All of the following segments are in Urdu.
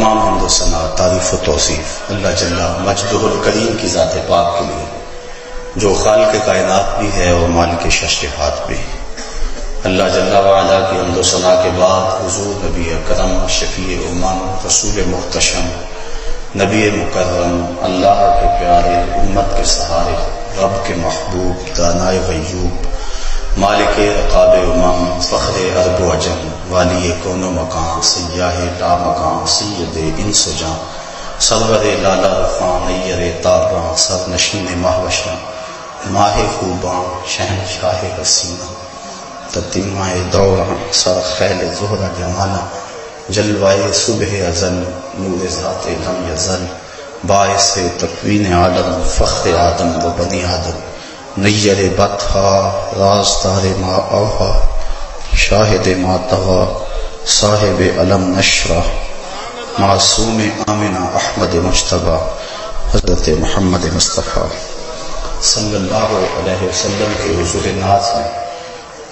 تمام حمد و ثنا، تعریف و توصیف اللہ جل مجدہ الکریم کی ذات پاک کے لیے، جو خالق کائنات بھی ہے اور مالک ششرفات بھی۔ اللہ جل وعلا کی حمد و ثنا کے بعد حضور نبی اکرم، شفیع امم، رسول محتشم، نبی مکرم، اللہ کے پیارے، امت کے سہارے، رب کے محبوب، دانائے غیوب، مالک رقاب امم، فخر عرب و عجم، والی کون و مکان، سیاہ لا مکان، سید انس و جان، سرور لالا رفاں، نیر تاباں، سر نشین مہوشاں، ماہ خوباں، شہنشاہ حسینہ، تتمہ دوراں، سر خیل زہرہ جمالہ، جلوائے صبح ازل، نور ذات لم یزل، باعث تکوین عالم، فخر آدم و بنی آدم، نیر بطحا، رازدار ما اوحا، شاہد ما طغا، صاحب علم نشرہ، معصوم آمنہ احمد مجتبی، حضرت محمد مصطفیٰ صلی اللہ علیہ وسلم کے حضور ناز میں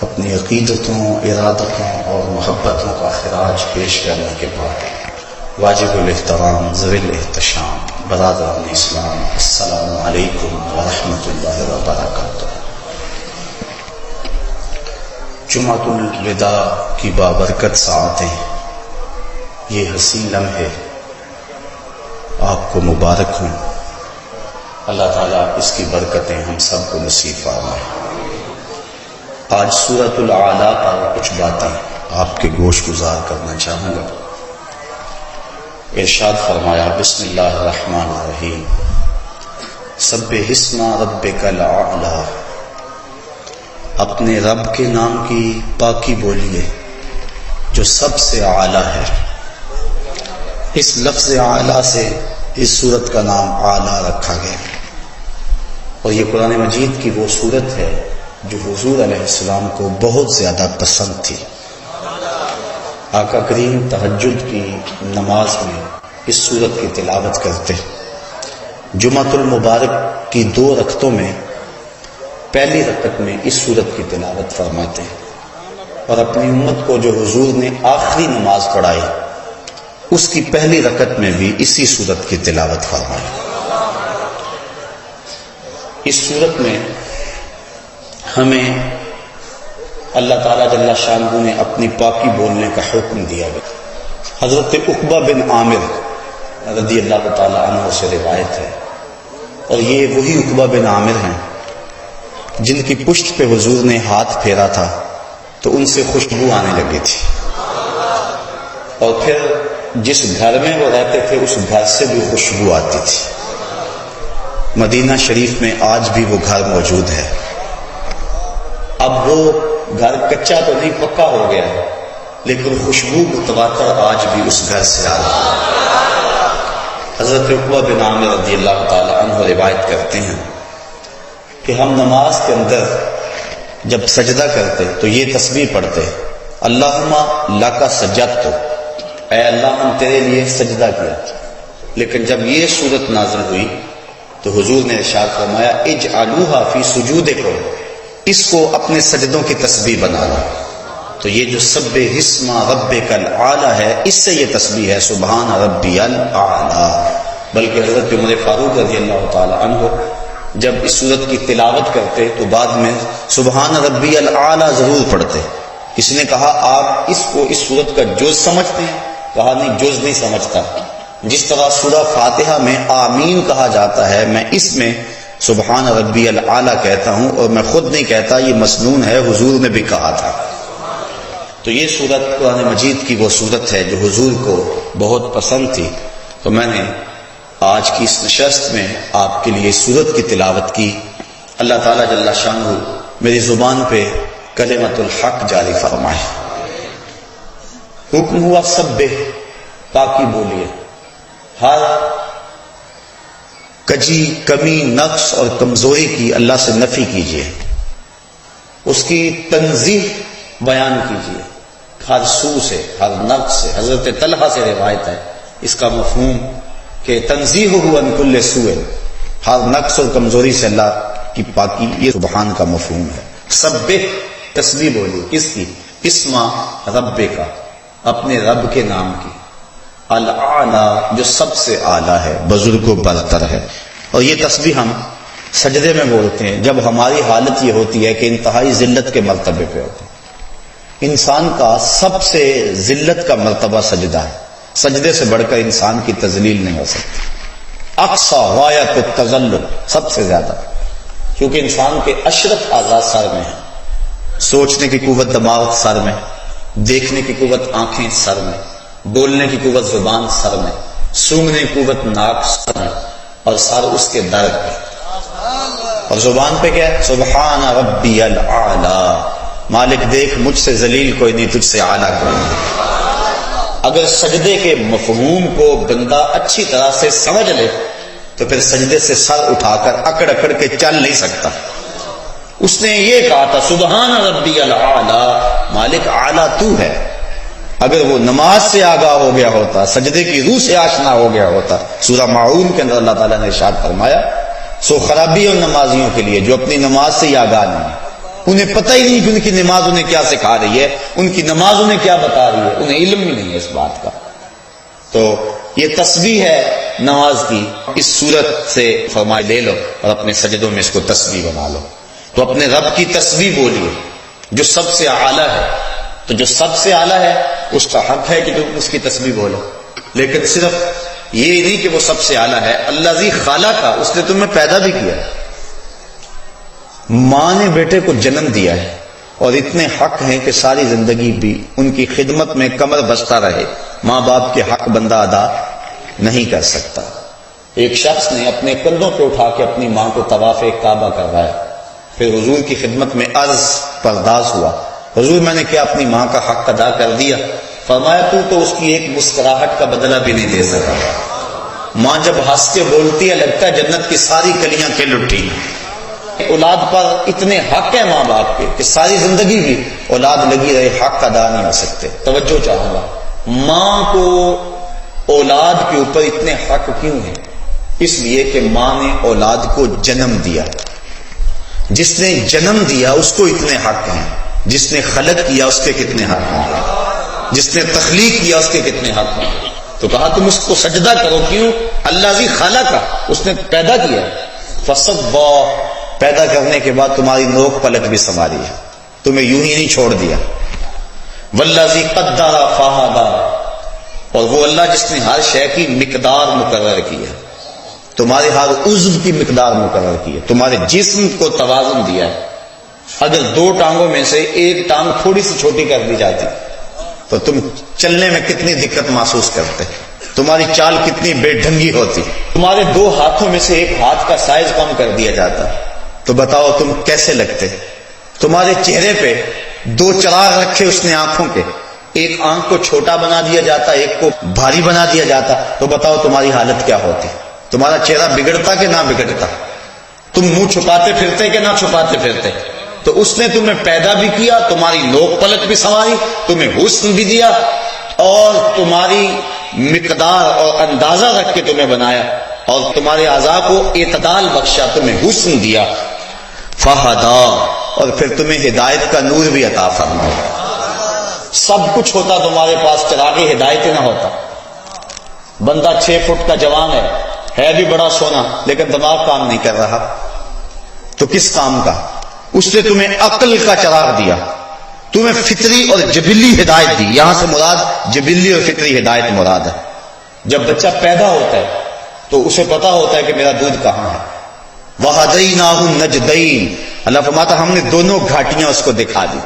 اپنی عقیدتوں، ارادتوں اور محبتوں کا خراج پیش کرنے کے بعد واجب الاحترام، ذوی الاحتشام، برادران اسلام، السلام علیکم ورحمۃ اللہ وبرکاتہ۔ جمعۃ الوداع کی بابرکت ساعتیں، یہ حسین لمحے آپ کو مبارک ہوں۔ اللہ تعالیٰ اس کی برکتیں ہم سب کو نصیب فرمائے۔ آج سورۃ الاعلیٰ پر کچھ باتیں آپ کے گوش گزار کرنا چاہوں گا۔ ارشاد فرمایا، بسم اللہ الرحمن الرحیم، سبح اسم ربک الاعلیٰ، اپنے رب کے نام کی پاکی بولیے جو سب سے اعلیٰ ہے۔ اس لفظ اعلیٰ سے اس سورت کا نام اعلیٰ رکھا گیا، اور یہ قرآن مجید کی وہ سورت ہے جو حضور علیہ السلام کو بہت زیادہ پسند تھی۔ آقا کریم تہجد کی نماز میں اس سورت کی تلاوت کرتے، جمعۃ المبارک کی 2 رکعتوں میں پہلی رکعت میں اس سورت کی تلاوت فرماتے، اور اپنی امت کو جو حضور نے آخری نماز پڑھائی اس کی پہلی رکعت میں بھی اسی سورت کی تلاوت فرمائی۔ اس سورت میں ہمیں اللہ تعالیٰ جل شانہ نے اپنی پاکی بولنے کا حکم دیا گیا۔ حضرت عقبہ بن عامر رضی اللہ تعالیٰ عنہ سے روایت ہے، اور یہ وہی عقبہ بن عامر ہیں جن کی پشت پہ حضور نے ہاتھ پھیرا تھا تو ان سے خوشبو آنے لگی تھی، اور پھر جس گھر میں وہ رہتے تھے اس گھر سے بھی خوشبو آتی تھی۔ مدینہ شریف میں آج بھی وہ گھر موجود ہے۔ اب وہ گھر کچا تو نہیں، پکا ہو گیا ہے، لیکن خوشبو متواتر آج بھی اس گھر سے آ رہی ہے۔ حضرت عقبہ بن عامر رضی اللہ تعالی عنہ روایت کرتے ہیں کہ ہم نماز کے اندر جب سجدہ کرتے تو یہ تسبیح پڑھتے، اللہم لک سجدت، اے اللہ ہم تیرے لیے سجدہ کیا۔ لیکن جب یہ صورت نازل ہوئی تو حضور نے ارشاد فرمایا، اجعلوها فی سجودکم، اس کو اپنے سجدوں کی تسبیح بنا لو۔ تو یہ جو سبح اسم ربک الاعلیٰ ہے، اس سے یہ تسبیح ہے سبحان ربی الاعلیٰ۔ بلکہ حضرت عمر فاروق رضی اللہ تعالی عنہ جب اس سورت کی تلاوت کرتے تو بعد میں سبحان ربی الاعلیٰ ضرور پڑھتے۔ اس نے کہا، آپ اس کو اس سورت کا جز سمجھتے ہیں؟ کہا نہیں، جز نہیں سمجھتا۔ جس طرح سورہ فاتحہ میں آمین کہا جاتا ہے، میں اس میں سبحان ربی الاعلیٰ کہتا ہوں، اور میں خود نہیں کہتا، یہ مسنون ہے، حضور نے بھی کہا تھا۔ تو یہ سورت قرآن مجید کی وہ سورت ہے جو حضور کو بہت پسند تھی، تو میں نے آج کی اس نشست میں آپ کے لیے سورت کی تلاوت کی۔ اللہ تعالیٰ جل شانہ میری زبان پہ کلمۃ الحق جاری فرمائے۔ حکم ہوا سبح، پاکی بولیے، ہر کجی، کمی، نقص اور کمزوری کی اللہ سے نفی کیجیے، اس کی تنزیہ بیان کیجیے، ہر سو سے، ہر نقص سے۔ حضرت طلحہ سے روایت ہے اس کا مفہوم کہ تنزیہ عن کل سوء، ہر نقص اور کمزوری سے اللہ کی پاکی، یہ سبحان کا مفہوم ہے۔ سبح، تسبیح بولیے، کس کی؟ اسم رب کا، اپنے رب کے نام کی۔ الاعلی جو سب سے اعلیٰ ہے، بزرگ و برتر ہے. اور یہ تسبیح ہم سجدے میں بولتے ہیں جب ہماری حالت یہ ہوتی ہے کہ انتہائی ذلت کے مرتبے پہ ہوتے ہیں. انسان کا سب سے ذلت کا مرتبہ سجدہ ہے. سجدے سے بڑھ کر انسان کی تذلیل نہیں ہو سکتی. اقصی غایت التذلل، سب سے زیادہ، کیونکہ انسان کے اشرف اعضاء سر میں ہیں. سوچنے کی قوت دماغ سر میں، دیکھنے کی قوت آنکھیں سر میں، بولنے کی قوت زبان سر میں، سونگنے کی قوت ناک سر میں، اور سر اس کے درد پہ. اور زبان پہ کیا ہے؟ سبحان ربی الاعلی، مالک دیکھ مجھ سے ذلیل کوئی نہیں، تجھ سے اعلیٰ کوئی نہیں. اگر سجدے کے مفہوم کو بندہ اچھی طرح سے سمجھ لے تو پھر سجدے سے سر اٹھا کر اکڑ اکڑ کے چل نہیں سکتا. اس نے یہ کہا تھا سبحان ربی الاعلی، مالک اعلیٰ تو ہے. اگر وہ نماز سے آگاہ ہو گیا ہوتا، سجدے کی روح سے آشنا ہو گیا ہوتا، سورہ معون کے اندر اللہ تعالیٰ نے ارشاد فرمایا سو خرابی اور نمازیوں کے لیے جو اپنی نماز سے ہی آگاہ نہیں ہے. انہیں پتہ ہی نہیں کہ ان کی نماز انہیں کیا سکھا رہی ہے، ان کی نماز انہیں کیا بتا رہی ہے، انہیں علم ہی نہیں ہے اس بات کا. تو یہ تسبیح ہے نماز کی. اس صورت سے فرمائے لے لو اور اپنے سجدوں میں اس کو تسبیح بنا لو. تو اپنے رب کی تسبیح بولیے جو سب سے اعلیٰ ہے. تو جو سب سے اعلیٰ ہے اس کا حق ہے کہ تم اس کی تسبیح بولو، لیکن صرف یہ نہیں کہ وہ سب سے اعلیٰ ہے. الذی خلقہ، اس نے تمہیں پیدا بھی کیا. ماں نے بیٹے کو جنم دیا ہے اور اتنے حق ہیں کہ ساری زندگی بھی ان کی خدمت میں کمر بستہ رہے. ماں باپ کے حق بندہ ادا نہیں کر سکتا. ایک شخص نے اپنے کندھوں پہ اٹھا کے اپنی ماں کو طواف کعبہ کروایا. پھر حضور کی خدمت میں عرض پرداز ہوا، حضور میں نے کیا اپنی ماں کا حق ادا کر دیا؟ فرمایا تو اس کی ایک مسکراہٹ کا بدلہ بھی نہیں دے سکا. ماں جب ہنس کے بولتی ہے لگتا ہے جنت کی ساری کلیاں کھل اٹھی. اولاد پر اتنے حق ہے ماں باپ کے کہ ساری زندگی بھی اولاد لگی رہے، حق ادا نہیں ہو سکتے. توجہ چاہوں گا، ماں کو اولاد کے اوپر اتنے حق کیوں ہیں؟ اس لیے کہ ماں نے اولاد کو جنم دیا. جس نے جنم دیا اس کو اتنے حق ہیں. جس نے خلق کیا اس کے کتنے حق ہیں؟ جس نے تخلیق کیا اس کے کتنے حق ہیں؟ تو کہا تم اس کو سجدہ کرو. کیوں؟ الذی خلق، اس نے پیدا کیا. فسوا، پیدا کرنے کے بعد تمہاری نوک پلک بھی سنواری ہے، تمہیں یوں ہی نہیں چھوڑ دیا. والذی قدر فہدی، اور وہ اللہ جس نے ہر شے کی مقدار مقرر کی ہے، تمہارے ہر عضو کی مقدار مقرر کی ہے، تمہارے جسم کو توازن دیا ہے. اگر دو ٹانگوں میں سے ایک ٹانگ تھوڑی سی چھوٹی کر دی جاتی تو تم چلنے میں کتنی دقت محسوس کرتے، تمہاری چال کتنی بے ڈھنگی ہوتی. تمہارے دو ہاتھوں میں سے ایک ہاتھ کا سائز کم کر دیا جاتا تو بتاؤ تم کیسے لگتے. تمہارے چہرے پہ دو چراغ رکھے اس نے آنکھوں کے، ایک آنکھ کو چھوٹا بنا دیا جاتا، ایک کو بھاری بنا دیا جاتا، تو بتاؤ تمہاری حالت کیا ہوتی. تمہارا چہرہ بگڑتا کہ نہ بگڑتا؟ تم منہ چھپاتے پھرتے کہ نہ چھپاتے پھرتے؟ تو اس نے تمہیں پیدا بھی کیا، تمہاری نوک پلک بھی سنواری، تمہیں حسن بھی دیا اور تمہاری مقدار اور اندازہ رکھ کے تمہیں بنایا اور تمہارے اعضاء کو اعتدال بخشا، تمہیں حسن دیا. فہدا، اور پھر تمہیں ہدایت کا نور بھی عطا فرمایا. سب کچھ ہوتا تمہارے پاس، چراغ ہدایت نہ ہوتا. بندہ 6 فٹ کا جوان ہے بھی بڑا سونا، لیکن دماغ کام نہیں کر رہا، تو کس کام کا؟ اس نے تمہیں عقل کا چراغ دیا، تمہیں فطری اور جبلی ہدایت دی. یہاں سے مراد جبلی اور فطری ہدایت مراد ہے. جب بچہ پیدا ہوتا ہے تو اسے پتا ہوتا ہے کہ میرا دودھ کہاں ہے. وَهَدَيْنَاهُ النَّجْدَيْنِ، اللہ فرماتا ہم نے دونوں گھاٹیاں اس کو دکھا دی.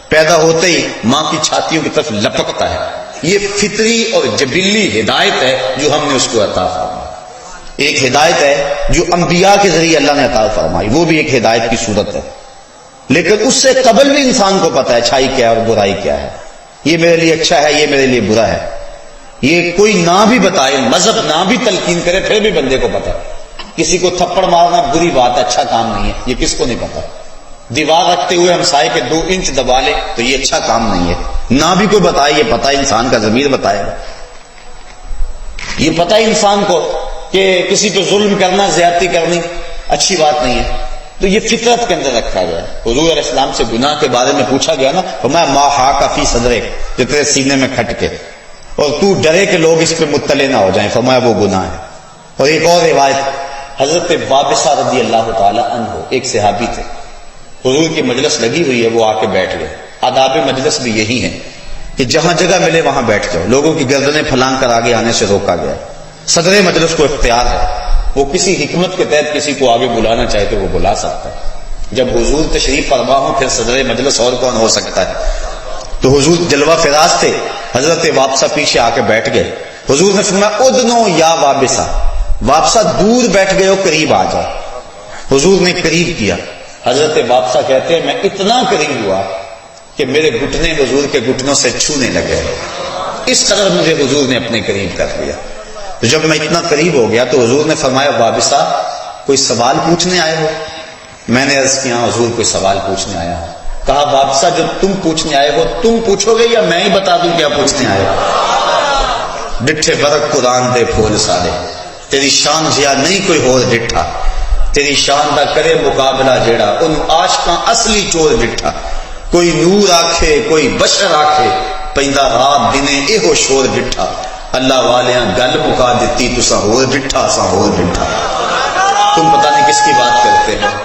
پیدا ہوتے ہی ماں کی چھاتیوں کی طرف لپکتا ہے. یہ فطری اور جبلی ہدایت ہے جو ہم نے اس کو عطا فرمائی. ایک ہدایت ہے جو انبیاء کے ذریعے اللہ نے عطا فرمائی، وہ بھی ایک ہدایت کی صورت ہے. لیکن اس سے قبل بھی انسان کو پتا ہے اچھائی کیا ہے اور برائی کیا ہے. یہ میرے لیے اچھا ہے، یہ میرے لیے برا ہے. یہ کوئی نہ بھی بتائے، مذہب نہ بھی تلقین کرے، پھر بھی بندے کو پتا ہے. کسی کو تھپڑ مارنا بری بات ہے، اچھا کام نہیں ہے، یہ کس کو نہیں پتا. دیوار رکھتے ہوئے ہمسائے کے 2 انچ دبا لے تو یہ اچھا کام نہیں ہے. نہ بھی کوئی بتائے، یہ پتا انسان کا ضمیر بتائے گا. یہ پتا انسان کو کہ کسی پہ ظلم کرنا، زیادتی کرنی اچھی بات نہیں ہے. تو یہ فطرت کے اندر رکھا گیا. حضور علیہ السلام سے گناہ کے بارے میں پوچھا گیا نا، فرمایا ما حاک فی صدرک، جو تیرے سینے میں کھٹ کے. اور تو ڈرے کہ لوگ اس پہ مطلع نہ ہو جائیں، فرمایا وہ گناہ ہے۔ اور ایک اور روایت، حضرت وابصہ رضی اللہ تعالی عنہ ایک صحابی تھے، حضور کی مجلس لگی ہوئی ہے، وہ آ کے بیٹھ گئے۔ آداب مجلس بھی یہی ہے کہ جہاں جگہ ملے وہاں بیٹھ جاؤ، لوگوں کی گردنیں پھلانگ کر آگے آنے سے روکا گیا ہے۔ صدر مجلس کو اختیار ہے، وہ کسی حکمت کے تحت کسی کو آگے بلانا چاہے تو وہ بلا سکتا ہے۔ جب حضور تشریف فرما ہوں پھر صدر مجلس اور کون ہو سکتا ہے؟ تو حضور جلوہ فراز تھے، حضرت وابصہ پیچھے آ کے بیٹھ گئے۔ حضور نے فرمایا ادنو یا وابصہ، وابصہ دور بیٹھ گئے ہو، قریب آ جاؤ۔ حضور نے قریب کیا، حضرت وابصہ کہتے ہیں میں اتنا قریب ہوا کہ میرے گھٹنے حضور کے گھٹنوں سے چھونے لگے، اس قدر مجھے حضور نے اپنے قریب کر لیا۔ تو جب میں اتنا قریب ہو گیا تو حضور نے فرمایا وابصہ کوئی سوال پوچھنے آئے ہو؟ میں نے عرض کیا حضور کوئی سوال پوچھنے آیا ہوں۔ کہا وابصہ جو تم پوچھنے آئے ہو تم پوچھو گے یا میں ہی بتا دوں کیا پوچھنے آئے ہو؟ ڈٹھے برق قرآن دے پھول سارے، تیری شان جیا نہیں کوئی ہور ڈٹھا، تیری شان دا کرے مقابلہ جیڑا ان عاشقاں اصلی چور ڈٹھا۔ کوئی نور آکھے کوئی بشر آکھے، پیندا رات دنے ایہو شور ڈٹھا، اللہ والیاں گل مکا دیتی تساں ہور ڈٹھا سا ہور ڈٹھا۔ تم پتہ نہیں کس کی بات کرتے ہو۔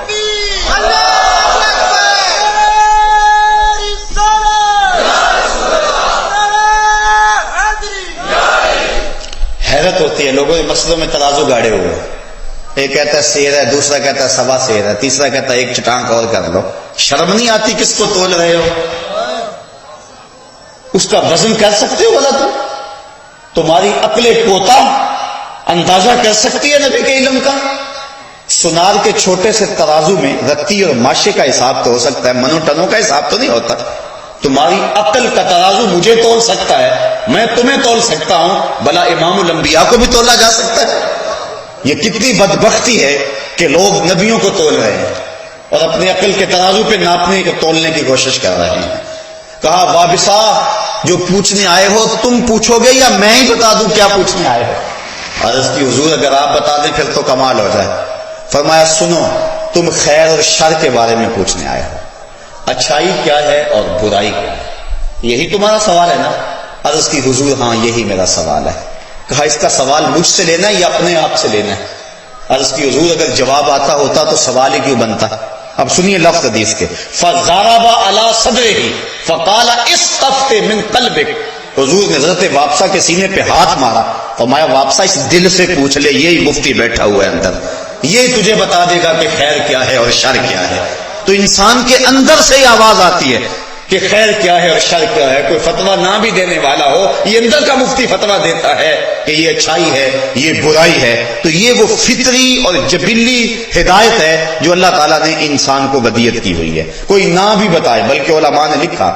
حیرت ہوتی ہے، لوگوں کے مسئلوں میں ترازو گاڑے ہوئے، ایک کہتا ہے سیر ہے، دوسرا کہتا ہے سوا سیر ہے، تیسرا کہتا ہے ایک چٹانک اور کر لو۔ شرم نہیں آتی کس کو تول رہے ہو؟ اس کا وزن کر سکتے ہو غلط؟ تمہاری عقل کوتا اندازہ کر سکتی ہے نبی کے علم کا؟ سنار کے چھوٹے سے ترازو میں رتی اور ماشے کا حساب تو ہو سکتا ہے، منو ٹنوں کا حساب تو نہیں ہوتا۔ تمہاری عقل کا ترازو مجھے تول سکتا ہے، میں تمہیں تول سکتا ہوں، بھلا امام الانبیاء کو بھی تولا جا سکتا ہے؟ یہ کتنی بدبختی ہے کہ لوگ نبیوں کو تول رہے ہیں اور اپنی عقل کے ترازو پہ ناپنے کے تولنے کی کوشش کر رہے ہیں۔ کہا وابصہ جو پوچھنے آئے ہو تم پوچھو گے یا میں ہی بتا دوں کیا پوچھنے آئے ہو؟ عرض کی حضور اگر آپ بتا دیں پھر تو کمال ہو جائے۔ فرمایا سنو، تم خیر اور شر کے بارے میں پوچھنے آئے ہو، اچھائی کیا ہے اور برائی کیا ہے، یہی تمہارا سوال ہے نا؟ عرض کی حضور ہاں یہی میرا سوال ہے۔ کہا اس کا سوال مجھ سے لینا ہے یا اپنے آپ سے لینا ہے؟ عرض کی حضور اگر جواب آتا ہوتا تو سوال ہی کیوں بنتا؟ اب سنیے لفظ حدیث کے، فَضَرَبَ عَلَى صَدْرِهِ فَقَالَ اسْتَفْتِ مِنْ قَلْبِكَ۔ حضور نے حضرت وابصہ کے سینے پہ ہاتھ مارا، فرمایا وابصہ اس دل سے پوچھ لے، یہی مفتی بیٹھا ہوا ہے اندر، یہ تجھے بتا دے گا کہ خیر کیا ہے اور شر کیا ہے۔ تو انسان کے اندر سے ہی آواز آتی ہے کہ خیر کیا ہے اور شر کیا ہے۔ کوئی فتویٰ نہ بھی دینے والا ہو، یہ اندر کا مفتی فتویٰ دیتا ہے کہ یہ اچھائی ہے یہ برائی ہے، تو یہ وہ فطری اور جبلی ہدایت ہے جو اللہ تعالیٰ نے انسان کو ودیت کی ہوئی ہے، کوئی نہ بھی بتائے۔ بلکہ علماء نے لکھا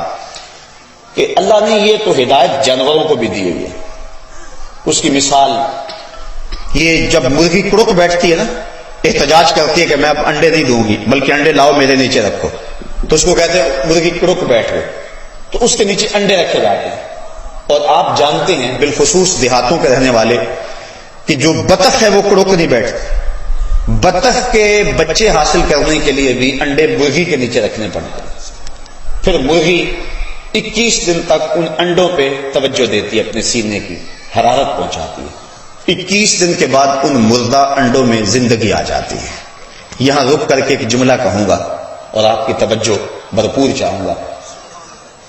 کہ اللہ نے یہ تو ہدایت جانوروں کو بھی دی ہوئی ہے۔ اس کی مثال یہ جب مرغی کڑک بیٹھتی ہے نا، احتجاج کرتی ہے کہ میں اب انڈے نہیں دوں گی بلکہ انڈے لاؤ میرے نیچے رکھو، تو اس کو کہتے ہیں مرغی کڑک بیٹھ گئے، تو اس کے نیچے انڈے رکھے جاتے ہیں۔ اور آپ جانتے ہیں بالخصوص دیہاتوں کے رہنے والے کہ جو بطخ ہے وہ کڑک نہیں بیٹھتی، بطخ کے بچے حاصل کرنے کے لیے بھی انڈے مرغی کے نیچے رکھنے پڑتے ہیں۔ پھر مرغی 21 دن تک ان انڈوں پہ توجہ دیتی ہے، اپنے سینے کی حرارت پہنچاتی ہے۔ 21 دن کے بعد ان مردہ انڈوں میں زندگی آ جاتی ہے۔ یہاں رک کر کے ایک جملہ کہوں گا اور آپ کی توجہ بھرپور چاہوں گا۔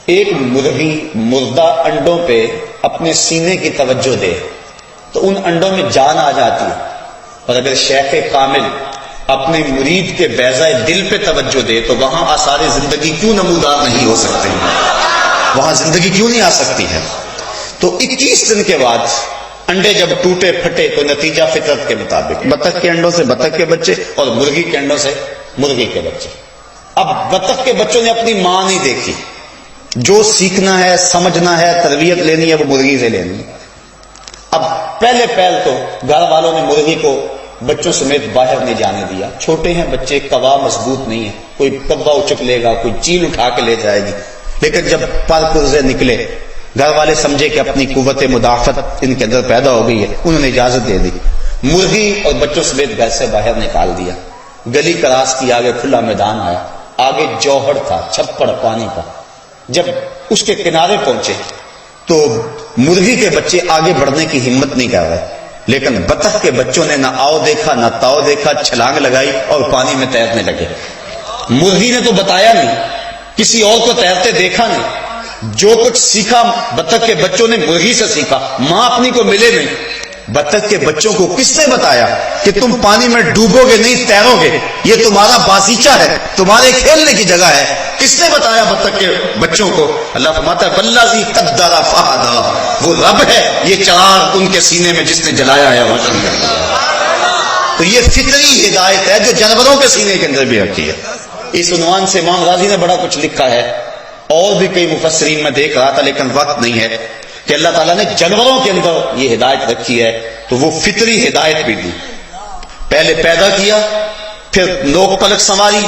ایک مرغی مردہ انڈوں پہ اپنے سینے کی توجہ دے تو ان انڈوں میں جان آ جاتی ہے، اور اگر شیخ کامل اپنے مرید کے بیضۂ دل پہ توجہ دے تو وہاں آثار زندگی کیوں نمودار نہیں ہو سکتے، وہاں زندگی کیوں نہیں آ سکتی ہے؟ تو 21 دن کے بعد انڈے جب ٹوٹے پھٹے تو نتیجہ فطرت کے مطابق بطخ کے انڈوں سے بطخ کے بچے اور مرغی کے انڈوں سے مرغی کے بچے۔ اب بطخ کے بچوں نے اپنی ماں نہیں دیکھی، جو سیکھنا ہے سمجھنا ہے تربیت لینی ہے وہ مرغی سے لینی ہے۔ اب پہلے پہل تو گھر والوں نے مرغی کو بچوں سمیت باہر نہیں جانے دیا، چھوٹے ہیں بچے، کوا مضبوط نہیں ہے، کوئی کبا اچک لے گا، کوئی چیل اٹھا کے لے جائے گی۔ لیکن جب پر پرزے نکلے، گھر والے سمجھے کہ اپنی قوت مدافعت ان کے اندر پیدا ہو گئی ہے، انہوں نے اجازت دے دی، مرغی اور بچوں سمیت گھر سے باہر نکال دیا۔ گلی کراس کی، آگے کھلا میدان آیا، آگے جوہر تھا، چھپڑ پانی کا۔ جب اس کے کنارے پہنچے تو مرغی کے بچے آگے بڑھنے کی ہمت نہیں کر رہے، لیکن بطخ کے بچوں نے نہ آؤ دیکھا نہ تاؤ دیکھا، چھلانگ لگائی اور پانی میں تیرنے لگے۔ مرغی نے تو بتایا نہیں، کسی اور کو تیرتے دیکھا نہیں، جو کچھ سیکھا بطخ کے بچوں نے مرغی سے سیکھا، ماں اپنی کو ملے نہیں۔ بطخ کے بچوں کو کس نے بتایا کہ تم پانی میں ڈوبو گے نہیں، تیرو گے، یہ تمہارا بازیچہ ہے، تمہارے کھیلنے کی جگہ ہے؟ کس نے بتایا بطخ کے بچوں کو؟ اللہ فرماتا ہے والذی قدر فہدی، وہ رب ہے یہ چراغ ان کے سینے میں جس نے جلایا ہے روشن کر دیا۔ تو یہ فطری ہدایت ہے جو جانوروں کے سینے کے اندر بھی رکھی ہے۔ اس عنوان سے امام غازی نے بڑا کچھ لکھا ہے، اور بھی کئی مفسرین میں دیکھ رہا تھا لیکن وقت نہیں ہے، کہ اللہ تعالیٰ نے جانوروں کے اندر یہ ہدایت رکھی ہے تو وہ فطری ہدایت بھی دی۔ پہلے پیدا کیا، پھر نوک پلک سنواری،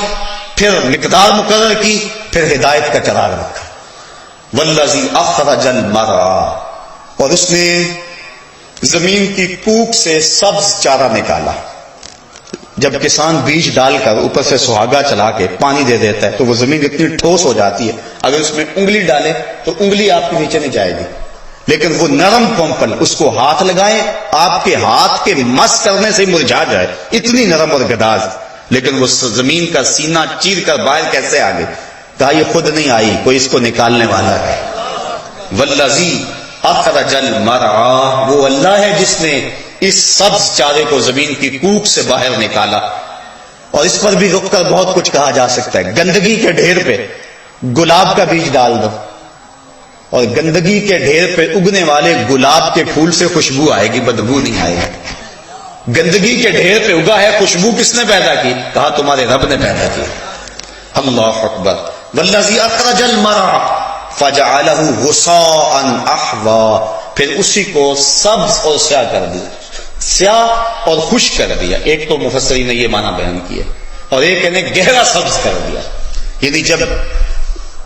پھر مقدار مقرر کی، پھر ہدایت کا چراغ رکھا۔ والذی اخرج المرعى، اور اس نے زمین کی کوک سے سبز چارہ نکالا۔ جب کسان بیج ڈال کر اوپر سے سہاگا چلا کے پانی دے دیتا ہے تو وہ زمین اتنی ٹھوس ہو جاتی ہے، اگر اس میں انگلی ڈالے تو انگلی آپ کے نیچے نہیں جائے گی، لیکن وہ نرم کمپل، اس کو ہاتھ لگائیں آپ کے ہاتھ کے مس کرنے سے مرجھا جائے، اتنی نرم اور گداز، لیکن وہ زمین کا سینہ چیر کر باہر کیسے آ گئی؟ کہا یہ خود نہیں آئی، کوئی اس کو نکالنے والا ہے۔ والذی اخرج المرعى، وہ اللہ ہے جس نے اس سبز چارے کو زمین کی کوک سے باہر نکالا۔ اور اس پر بھی رک کر بہت کچھ کہا جا سکتا ہے۔ گندگی کے ڈھیر پہ گلاب کا بیج ڈال دو، اور گندگی کے ڈھیر پہ اگنے والے گلاب کے پھول سے خوشبو آئے گی، بدبو نہیں آئے گی۔ گندگی کے ڈھیر پہ اگا ہے، خوشبو کس نے پیدا کی؟ کہا تمہارے رب نے پیدا کی۔ اللہ اکبر۔ والذی اخرج المرعى فجعلہ غثاء احوا، پھر اسی کو سبز اور سیاہ کر دیا، سیاہ اور خشک کر دیا۔ ایک تو مفسرین نے یہ معنی بیان کیا، اور ایک نے گہرا سبز کر دیا، یعنی جب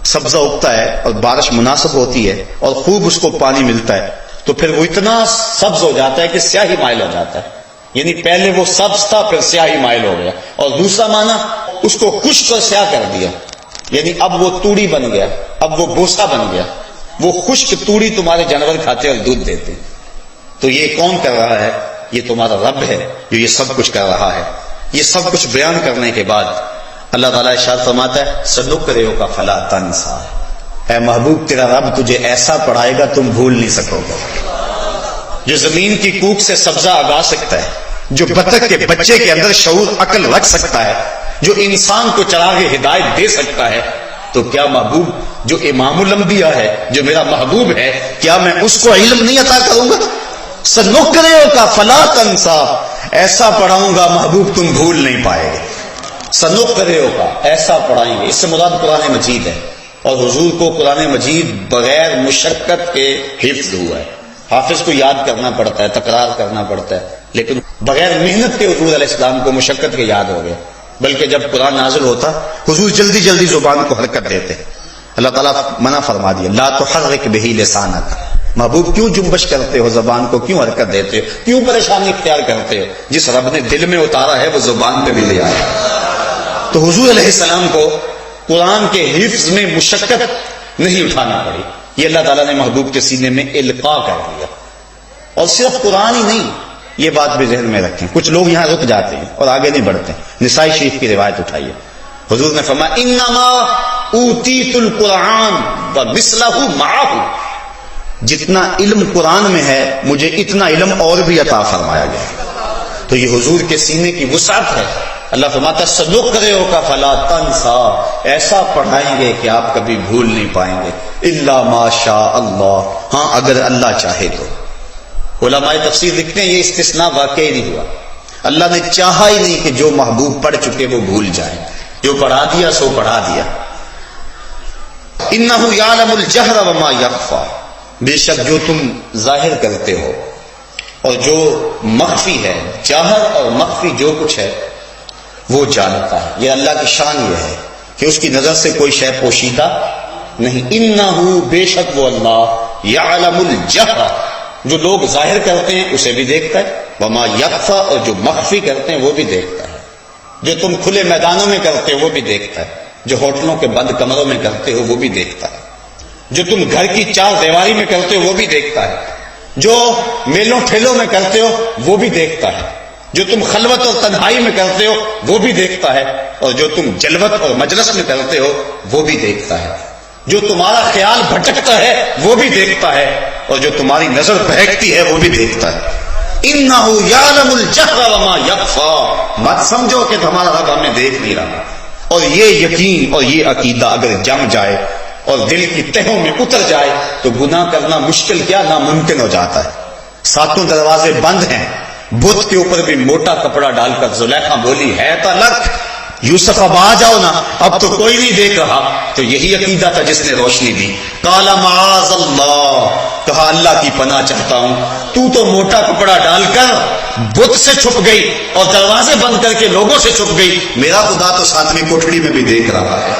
سبزہ اگتا ہے اور بارش مناسب ہوتی ہے اور خوب اس کو پانی ملتا ہے تو پھر وہ اتنا سبز ہو جاتا ہے کہ سیاہی مائل ہو جاتا ہے، یعنی پہلے وہ سبز تھا پھر سیاہی مائل ہو گیا۔ اور دوسرا معنی اس کو خشک اور سیاہ کر دیا، یعنی اب وہ توڑی بن گیا، اب وہ بوسا بن گیا، وہ خشک توڑی تمہارے جانور کھاتے اور دودھ دیتے۔ تو یہ کون کر رہا ہے؟ یہ تمہارا رب ہے جو یہ سب کچھ کر رہا ہے۔ یہ سب کچھ بیان کرنے کے بعد اللہ تعالیٰ ارشاد فرماتا ہے سنقرئک فلا تنسیٰ، اے محبوب تیرا رب تجھے ایسا پڑھائے گا تم بھول نہیں سکو گے۔ جو زمین کی کوک سے سبزہ اگا سکتا ہے، جو بطخ کے بچے کے اندر شعور عقل رکھ سکتا ہے، جو انسان کو چراغ ہدایت دے سکتا ہے، تو کیا محبوب جو امام الانبیاء ہے، جو میرا محبوب ہے، کیا میں اس کو علم نہیں عطا کروں گا؟ سنقرئک فلا تنسیٰ، ایسا پڑھاؤں گا محبوب تم بھول نہیں پائے گے۔ سنقرئک، ایسا پڑھائیں گے، اس سے مراد قرآن مجید ہے، اور حضور کو قرآن مجید بغیر مشقت کے حفظ ہوا ہے۔ حافظ کو یاد کرنا پڑتا ہے، تکرار کرنا پڑتا ہے، لیکن بغیر محنت کے حضور علیہ السلام کو مشقت کے یاد ہو گیا۔ بلکہ جب قرآن نازل ہوتا حضور جلدی جلدی زبان کو حرکت دیتے، اللہ تعالیٰ منع فرما دیا لا تحرک بہ لسانک، محبوب کیوں جنبش کرتے ہو، زبان کو کیوں حرکت دیتے ہو، کیوں پریشانی اختیار کرتے ہو؟ جس رب نے دل میں اتارا ہے وہ زبان پہ بھی لے آیا۔ تو حضور علیہ السلام کو قرآن کے حفظ میں مشقت نہیں اٹھانا پڑی، یہ اللہ تعالیٰ نے محبوب کے سینے میں القاء کر دیا۔ اور صرف قرآن ہی نہیں، یہ بات بھی ذہن میں رکھیں، کچھ لوگ یہاں رک جاتے ہیں اور آگے نہیں بڑھتے۔ نسائی شریف کی روایت اٹھائیے، حضور نے فرمایا انما اوتیت القرآن ومثلہ معہ، جتنا علم قرآن میں ہے مجھے اتنا علم اور بھی عطا فرمایا گیا۔ تو یہ حضور کے سینے کی وسعت ہے۔ اللہ فرماتا ہے سنقرئک فلا تنسیٰ، ایسا پڑھائیں گے کہ آپ کبھی بھول نہیں پائیں گے، الا ما شاء اللہ، ہاں اگر اللہ چاہے تو۔ علماء تفسیر لکھتے ہیں یہ استثناء واقعی نہیں ہوا، اللہ نے چاہا ہی نہیں کہ جو محبوب پڑھ چکے وہ بھول جائیں، جو پڑھا دیا سو پڑھا دیا۔ انہ یعلم الجہر وما یخفی، بے شک جو تم ظاہر کرتے ہو اور جو مخفی ہے، جاہر اور مخفی جو کچھ ہے وہ جانتا ہے۔ یہ اللہ کی شان یہ ہے کہ اس کی نظر سے کوئی شے پوشیدہ نہیں۔ انہ، بے شک وہ اللہ، یعلم الجہر، جو لوگ ظاہر کرتے ہیں اسے بھی دیکھتا ہے، وما یخفی، اور جو مخفی کرتے ہیں وہ بھی دیکھتا ہے، جو تم کھلے میدانوں میں کرتے ہو وہ بھی دیکھتا ہے، جو ہوٹلوں کے بند کمروں میں کرتے ہو وہ بھی دیکھتا ہے۔ جو تم گھر کی چار دیواری میں کرتے ہو وہ بھی دیکھتا ہے، جو میلوں ٹھیلوں میں کرتے ہو وہ بھی دیکھتا ہے، جو تم خلوت اور تنہائی میں کرتے ہو وہ بھی دیکھتا ہے، اور جو تم جلوت اور مجلس میں کرتے ہو وہ بھی دیکھتا ہے، جو تمہارا خیال بھٹکتا ہے وہ بھی دیکھتا ہے، اور جو تمہاری نظر بہکتی ہے وہ بھی دیکھتا ہے۔ اِنَّهُ يَعْلَمُ الْجَهْرَ وَمَا يَخْفَى، مت سمجھو کہ تمہارا رب ہمیں دیکھ نہیں رہا۔ اور یہ یقین اور یہ عقیدہ اگر جم جائے اور دل کی تہوں میں اتر جائے تو گناہ کرنا مشکل کیا ناممکن ہو جاتا ہے۔ ساتوں دروازے بند ہیں، بت کے اوپر بھی موٹا کپڑا ڈال کر زلیخا بولی ہے تو لک یوسف اب آ جاؤ نا، اب تو کوئی نہیں دیکھ رہا، تو یہی عقیدہ تھا جس نے روشنی دی۔ قال معاذ اللہ، کہا اللہ کی پناہ چاہتا ہوں، تو موٹا کپڑا ڈال کر بت سے چھپ گئی اور دروازے بند کر کے لوگوں سے چھپ گئی، میرا خدا تو ساتویں کوٹڑی میں بھی دیکھ رہا ہے۔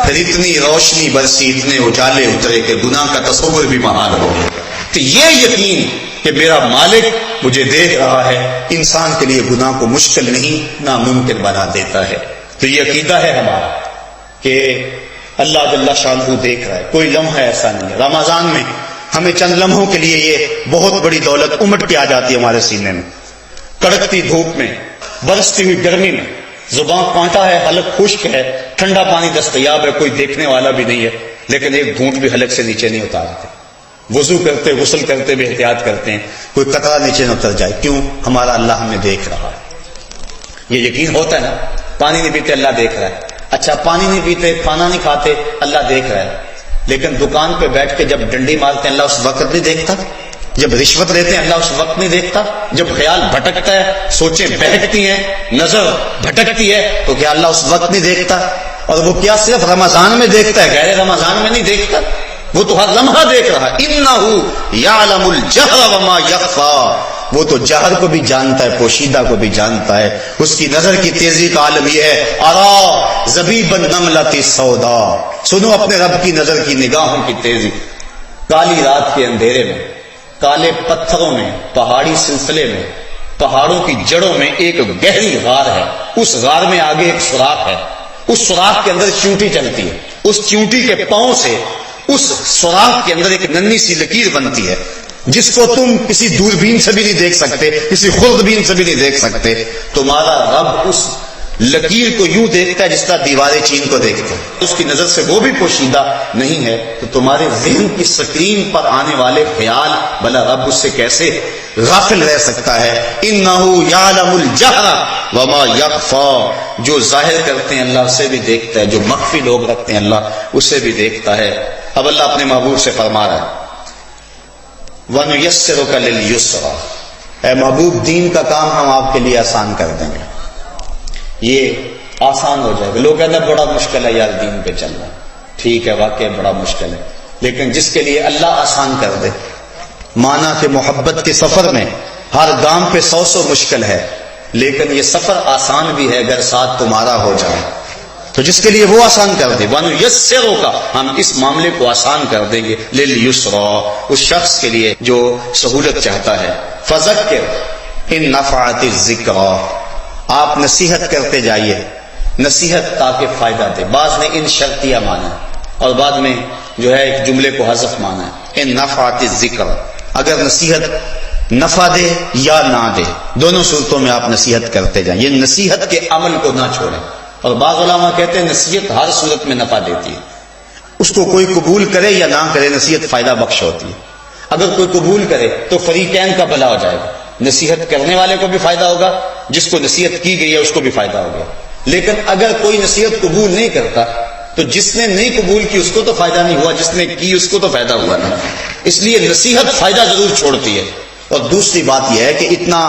پھر اتنی روشنی برسی، اتنے اجالے اترے کہ گناہ کا تصور بھی محال ہو گیا۔ تو یہ یقین کہ میرا مالک مجھے دیکھ رہا ہے انسان کے لیے گناہ کو مشکل نہیں ناممکن بنا دیتا ہے۔ تو یہ عقیدہ ہے ہمارا کہ اللہ جل شانہ دیکھ رہا ہے، کوئی لمحہ ایسا نہیں ہے۔ رمضان میں ہمیں چند لمحوں کے لیے یہ بہت بڑی دولت امٹ کے آ جاتی ہے ہمارے سینے میں، کڑکتی دھوپ میں، برستی ہوئی گرمی میں، زبان کانٹا ہے، حلق خشک ہے، ٹھنڈا پانی دستیاب ہے، کوئی دیکھنے والا بھی نہیں ہے، لیکن ایک گھونٹ بھی حلق سے نیچے نہیں اتارتے، وضو کرتے غسل کرتے بھی احتیاط کرتے ہیں کوئی قطرہ نیچے نہ اتر جائے۔ کیوں؟ ہمارا اللہ ہمیں دیکھ رہا ہے۔ یہ یقین ہوتا ہے نا، پانی نہیں پیتے اللہ دیکھ رہا ہے، اچھا پانی نہیں پیتے کھانا نہیں کھاتے اللہ دیکھ رہا ہے، لیکن دکان پہ بیٹھ کے جب ڈنڈی مارتے ہیں اللہ اس وقت نہیں دیکھتا؟ جب رشوت لیتے ہیں اللہ اس وقت نہیں دیکھتا؟ جب خیال بھٹکتا ہے، سوچیں بہکتی ہیں، نظر بھٹکتی ہے، تو کیا اللہ اس وقت نہیں دیکھتا؟ اور وہ کیا صرف رمضان میں دیکھتا ہے؟ غیر رمضان میں نہیں دیکھتا، وہ تو ہر لمحہ دیکھ رہا ہے۔ اِنَّهُ يَعْلَمُ الْجَهْرَ وَمَا يَخْفَى، وہ تو جہر کو بھی جانتا ہے، پوشیدہ کو بھی جانتا ہے۔ اس کی نظر کی تیزی کا عالم یہ ہے، اَرَا زَبِيبَ النَّمْلَةِ السَّوْدَاء، سنو اپنے رب کی نظر کی نگاہوں کی تیزی۔ کالی رات کے اندھیرے میں، کالے پتھروں میں، پہاڑی سلسلے میں، پہاڑوں کی جڑوں میں ایک گہری غار ہے، اس غار میں آگے ایک سوراخ ہے، اس سوراخ کے اندر چیونٹی چلتی ہے، اس چیونٹی کے پاؤں سے اس سوراخ کے اندر ایک ننھی سی لکیر بنتی ہے جس کو تم کسی دوربین سے بھی نہیں دیکھ سکتے، کسی خوردبین سے بھی نہیں دیکھ سکتے۔ تمہارا رب اس لکیر کو یوں دیکھتا ہے جس طرح دیواریں چین کو دیکھتے ہیں، اس کی نظر سے وہ بھی پوشیدہ نہیں ہے، تو تمہارے ذہن کی سکرین پر آنے والے خیال بھلا رب اس سے کیسے غافل رہ سکتا ہے؟ اِنَّهُ يَعْلَمُ الْجَهْرَ وَمَا يَخْفَى، جو ظاہر کرتے ہیں اللہ اسے بھی دیکھتا ہے، جو مخفی لوگ رکھتے ہیں اللہ اسے بھی دیکھتا ہے۔ اب اللہ اپنے محبوب سے فرما رہا ہے وَنُيَسِّرُكَ لِلْيُسْرَى، اے محبوب دین کا کام ہم آپ کے لیے آسان کر دیں گے، یہ آسان ہو جائے گا۔ لوگ کہتے ہیں بڑا مشکل ہے یار دین پہ چلنا، ٹھیک ہے واقعی بڑا مشکل ہے، لیکن جس کے لیے اللہ آسان کر دے، مانا کہ محبت کے سفر میں ہر گام پہ 100 مشکل ہے، لیکن یہ سفر آسان بھی ہے اگر ساتھ تمہارا ہو جائے، تو جس کے لیے وہ آسان کر دے، وَنُيَسِّرُكَ، ہم اس معاملے کو آسان کر دیں گے، لِلْيُسْرَى، اس شخص کے لیے جو سہولت چاہتا ہے۔ فَذَكِّرْ إِن نَفَعَتِ الذِّكْرَى، آپ نصیحت کرتے جائیے، نصیحت تاکہ فائدہ دے۔ بعض نے ان شرطیہ مانا اور بعد میں جو ہے ایک جملے کو حذف مانا ہے، ان نفعت الذکر، اگر نصیحت نفع دے یا نہ دے، دونوں صورتوں میں آپ نصیحت کرتے جائیں، یہ نصیحت کے عمل کو نہ چھوڑیں۔ اور بعض علماء کہتے ہیں نصیحت ہر صورت میں نفع دیتی ہے، اس کو کوئی قبول کرے یا نہ کرے نصیحت فائدہ بخش ہوتی ہے۔ اگر کوئی قبول کرے تو فریقین کا بھلا ہو جائے گا، نصیحت کرنے والے کو بھی فائدہ ہوگا، جس کو نصیحت کی گئی ہے اس کو بھی فائدہ ہوگا۔ لیکن اگر کوئی نصیحت قبول نہیں کرتا تو جس نے نہیں قبول کی اس کو تو فائدہ نہیں ہوا، جس نے کی اس کو تو فائدہ ہوا نا۔ اس لیے نصیحت فائدہ ضرور چھوڑتی ہے۔ اور دوسری بات یہ ہے کہ اتنا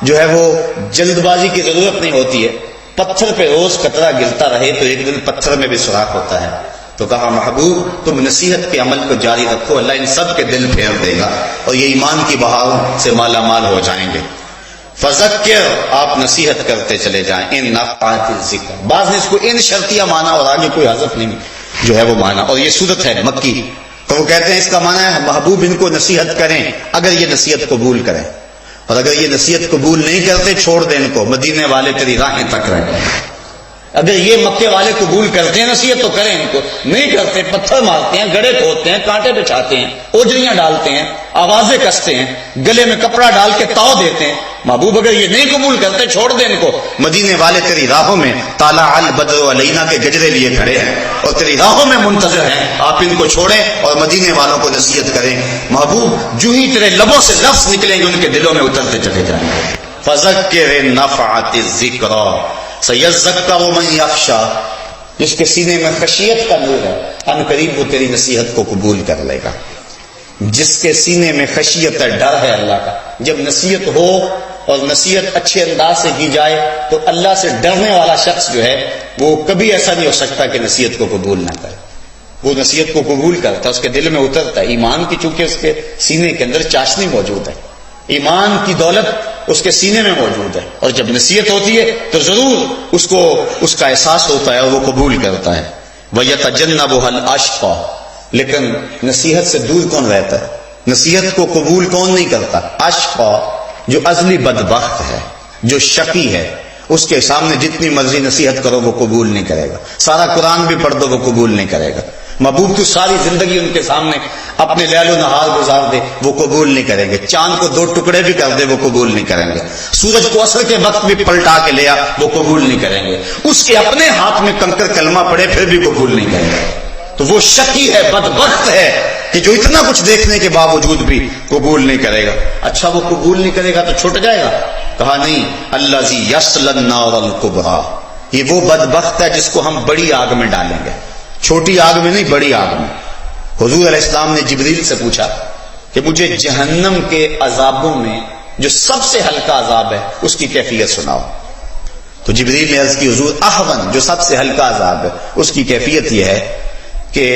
جو ہے وہ جلد بازی کی ضرورت نہیں ہوتی ہے، پتھر پہ روز قطرہ گرتا رہے تو ایک دن پتھر میں بھی سوراخ ہوتا ہے۔ تو کہا محبوب تم نصیحت کے عمل کو جاری رکھو، اللہ ان سب کے دل پھیر دے گا اور یہ ایمان کی بہاروں سے مالا مال ہو جائیں گے۔ فذکر، آپ نصیحت کرتے چلے جائیں، ان نفعات الذکر، بعض نے اس کو ان شرطیہ مانا اور آگے کوئی حذف نہیں جو ہے وہ مانا، اور یہ صورت ہے مکی، تو وہ کہتے ہیں اس کا معنی ہے محبوب ان کو نصیحت کریں اگر یہ نصیحت قبول کریں، اور اگر یہ نصیحت قبول نہیں کرتے چھوڑ دیں ان کو، مدینے والے تیری راہیں تک رہیں۔ اگر یہ مکے والے قبول کرتے ہیں نصیحت تو کریں، ان کو نہیں کرتے پتھر مارتے ہیں، گڑے کھودتے ہیں، کانٹے بچھاتے ہیں، اوجریاں ڈالتے ہیں، آوازیں کستے ہیں، گلے میں کپڑا ڈال کے تاؤ دیتے ہیں۔ محبوب اگر یہ نہیں قبول کرتے چھوڑ دیں ان کو۔ مدینے والے تیری راہوں میں طالع البدر علینا کے گجرے لیے کھڑے ہیں اور تیری راہوں میں منتظر ہیں، آپ ان کو چھوڑیں اور مدینے والوں کو نصیحت کریں۔ محبوب جو ہی تیرے لبوں سے لفظ نکلیں گے ان کے دلوں میں اترتے چلے جائیں گے۔ فذکر نفعت الذکریٰ سیذکر من یخشی، جس کے سینے میں خشیت کا نور ہے ان قریب وہ تیری نصیحت کو قبول کر لے گا۔ جس کے سینے میں خشیت ہے، ڈر ہے اللہ کا، جب نصیحت ہو اور نصیحت اچھے انداز سے کی جائے تو اللہ سے ڈرنے والا شخص جو ہے وہ کبھی ایسا نہیں ہو سکتا کہ نصیحت کو قبول نہ کرے۔ وہ نصیحت کو قبول کرتا ہے، اس کے دل میں اترتا ہے۔ ایمان کی چونکہ اس کے سینے کے اندر چاشنی موجود ہے، ایمان کی دولت اس کے سینے میں موجود ہے، اور جب نصیحت ہوتی ہے تو ضرور اس کو اس کا احساس ہوتا ہے اور وہ قبول کرتا ہے۔ وَيَتَجَنَّبُهَا الْأَشْقَى، لیکن نصیحت سے دور کون رہتا ہے؟ نصیحت کو قبول کون نہیں کرتا؟ اشقا، جو ازلی بدبخت ہے، جو شقی ہے، اس کے سامنے جتنی مرضی نصیحت کرو وہ قبول نہیں کرے گا، سارا قرآن بھی پڑھ دو وہ قبول نہیں کرے گا۔ محبوب تو ساری زندگی ان کے سامنے اپنے لیل و نہار گزار دے وہ قبول نہیں کریں گے، چاند کو 2 ٹکڑے بھی کر دے وہ قبول نہیں کریں گے، سورج کو عصر کے وقت بھی پلٹا کے لیا وہ قبول نہیں کریں گے، اس کے اپنے ہاتھ میں کنکر کلمہ پڑے پھر بھی قبول نہیں کریں گے۔ تو وہ شقی ہے، بدبخت ہے کہ جو اتنا کچھ دیکھنے کے باوجود بھی قبول نہیں کرے گا۔ اچھا وہ قبول نہیں کرے گا تو چھوٹ جائے گا؟ کہا نہیں، الذی یصلی النار الکبریٰ، یہ وہ بدبخت ہے جس کو ہم بڑی آگ میں ڈالیں گے، چھوٹی آگ میں نہیں، بڑی آگ میں۔ حضور علیہ السلام نے جبریل سے پوچھا کہ مجھے جہنم کے عذابوں میں جو سب سے ہلکا عذاب ہے اس کی کیفیت سناؤ۔ تو جبریل نے عرض کی حضور احون، جو سب سے ہلکا عذاب ہے اس کی کیفیت یہ ہے کہ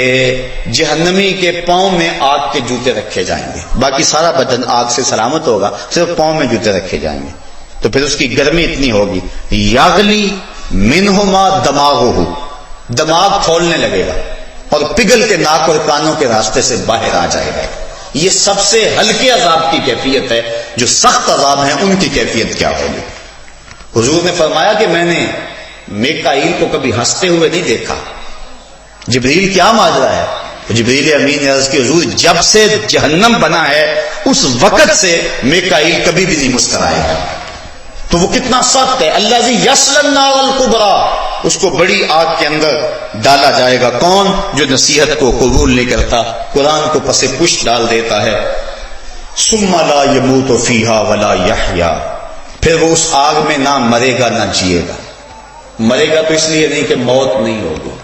جہنمی کے پاؤں میں آگ کے جوتے رکھے جائیں گے، باقی سارا بدن آگ سے سلامت ہوگا، صرف پاؤں میں جوتے رکھے جائیں گے۔ تو پھر اس کی گرمی اتنی ہوگی، یغلی منہما دماغہ، دماغ کھولنے لگے گا اور پگھل کے ناک اور کانوں کے راستے سے باہر آ جائے گا۔ یہ سب سے ہلکے عذاب کی کیفیت ہے۔ جو سخت عذاب ہیں ان کی کیفیت کیا ہوگی؟ حضور نے فرمایا کہ میں نے میکائیل کو کبھی ہنستے ہوئے نہیں دیکھا۔ جبریل کیا ماجرا ہے؟ تو جبریل امین نے عرض کی حضور جب سے جہنم بنا ہے اس وقت سے میکائیل کبھی بھی نہیں مسکرائے گا۔ تو وہ کتنا سخت ہے۔ الذی یصلی النار الکبریٰ، اس کو بڑی آگ کے اندر ڈالا جائے گا۔ کون؟ جو نصیحت کو قبول نہیں کرتا، قرآن کو پس پشت ڈال دیتا ہے۔ ثم لا یموت فیہا ولا یحییٰ، پھر وہ اس آگ میں نہ مرے گا نہ جیے گا۔ مرے گا تو اس لیے نہیں کہ موت نہیں ہوگی۔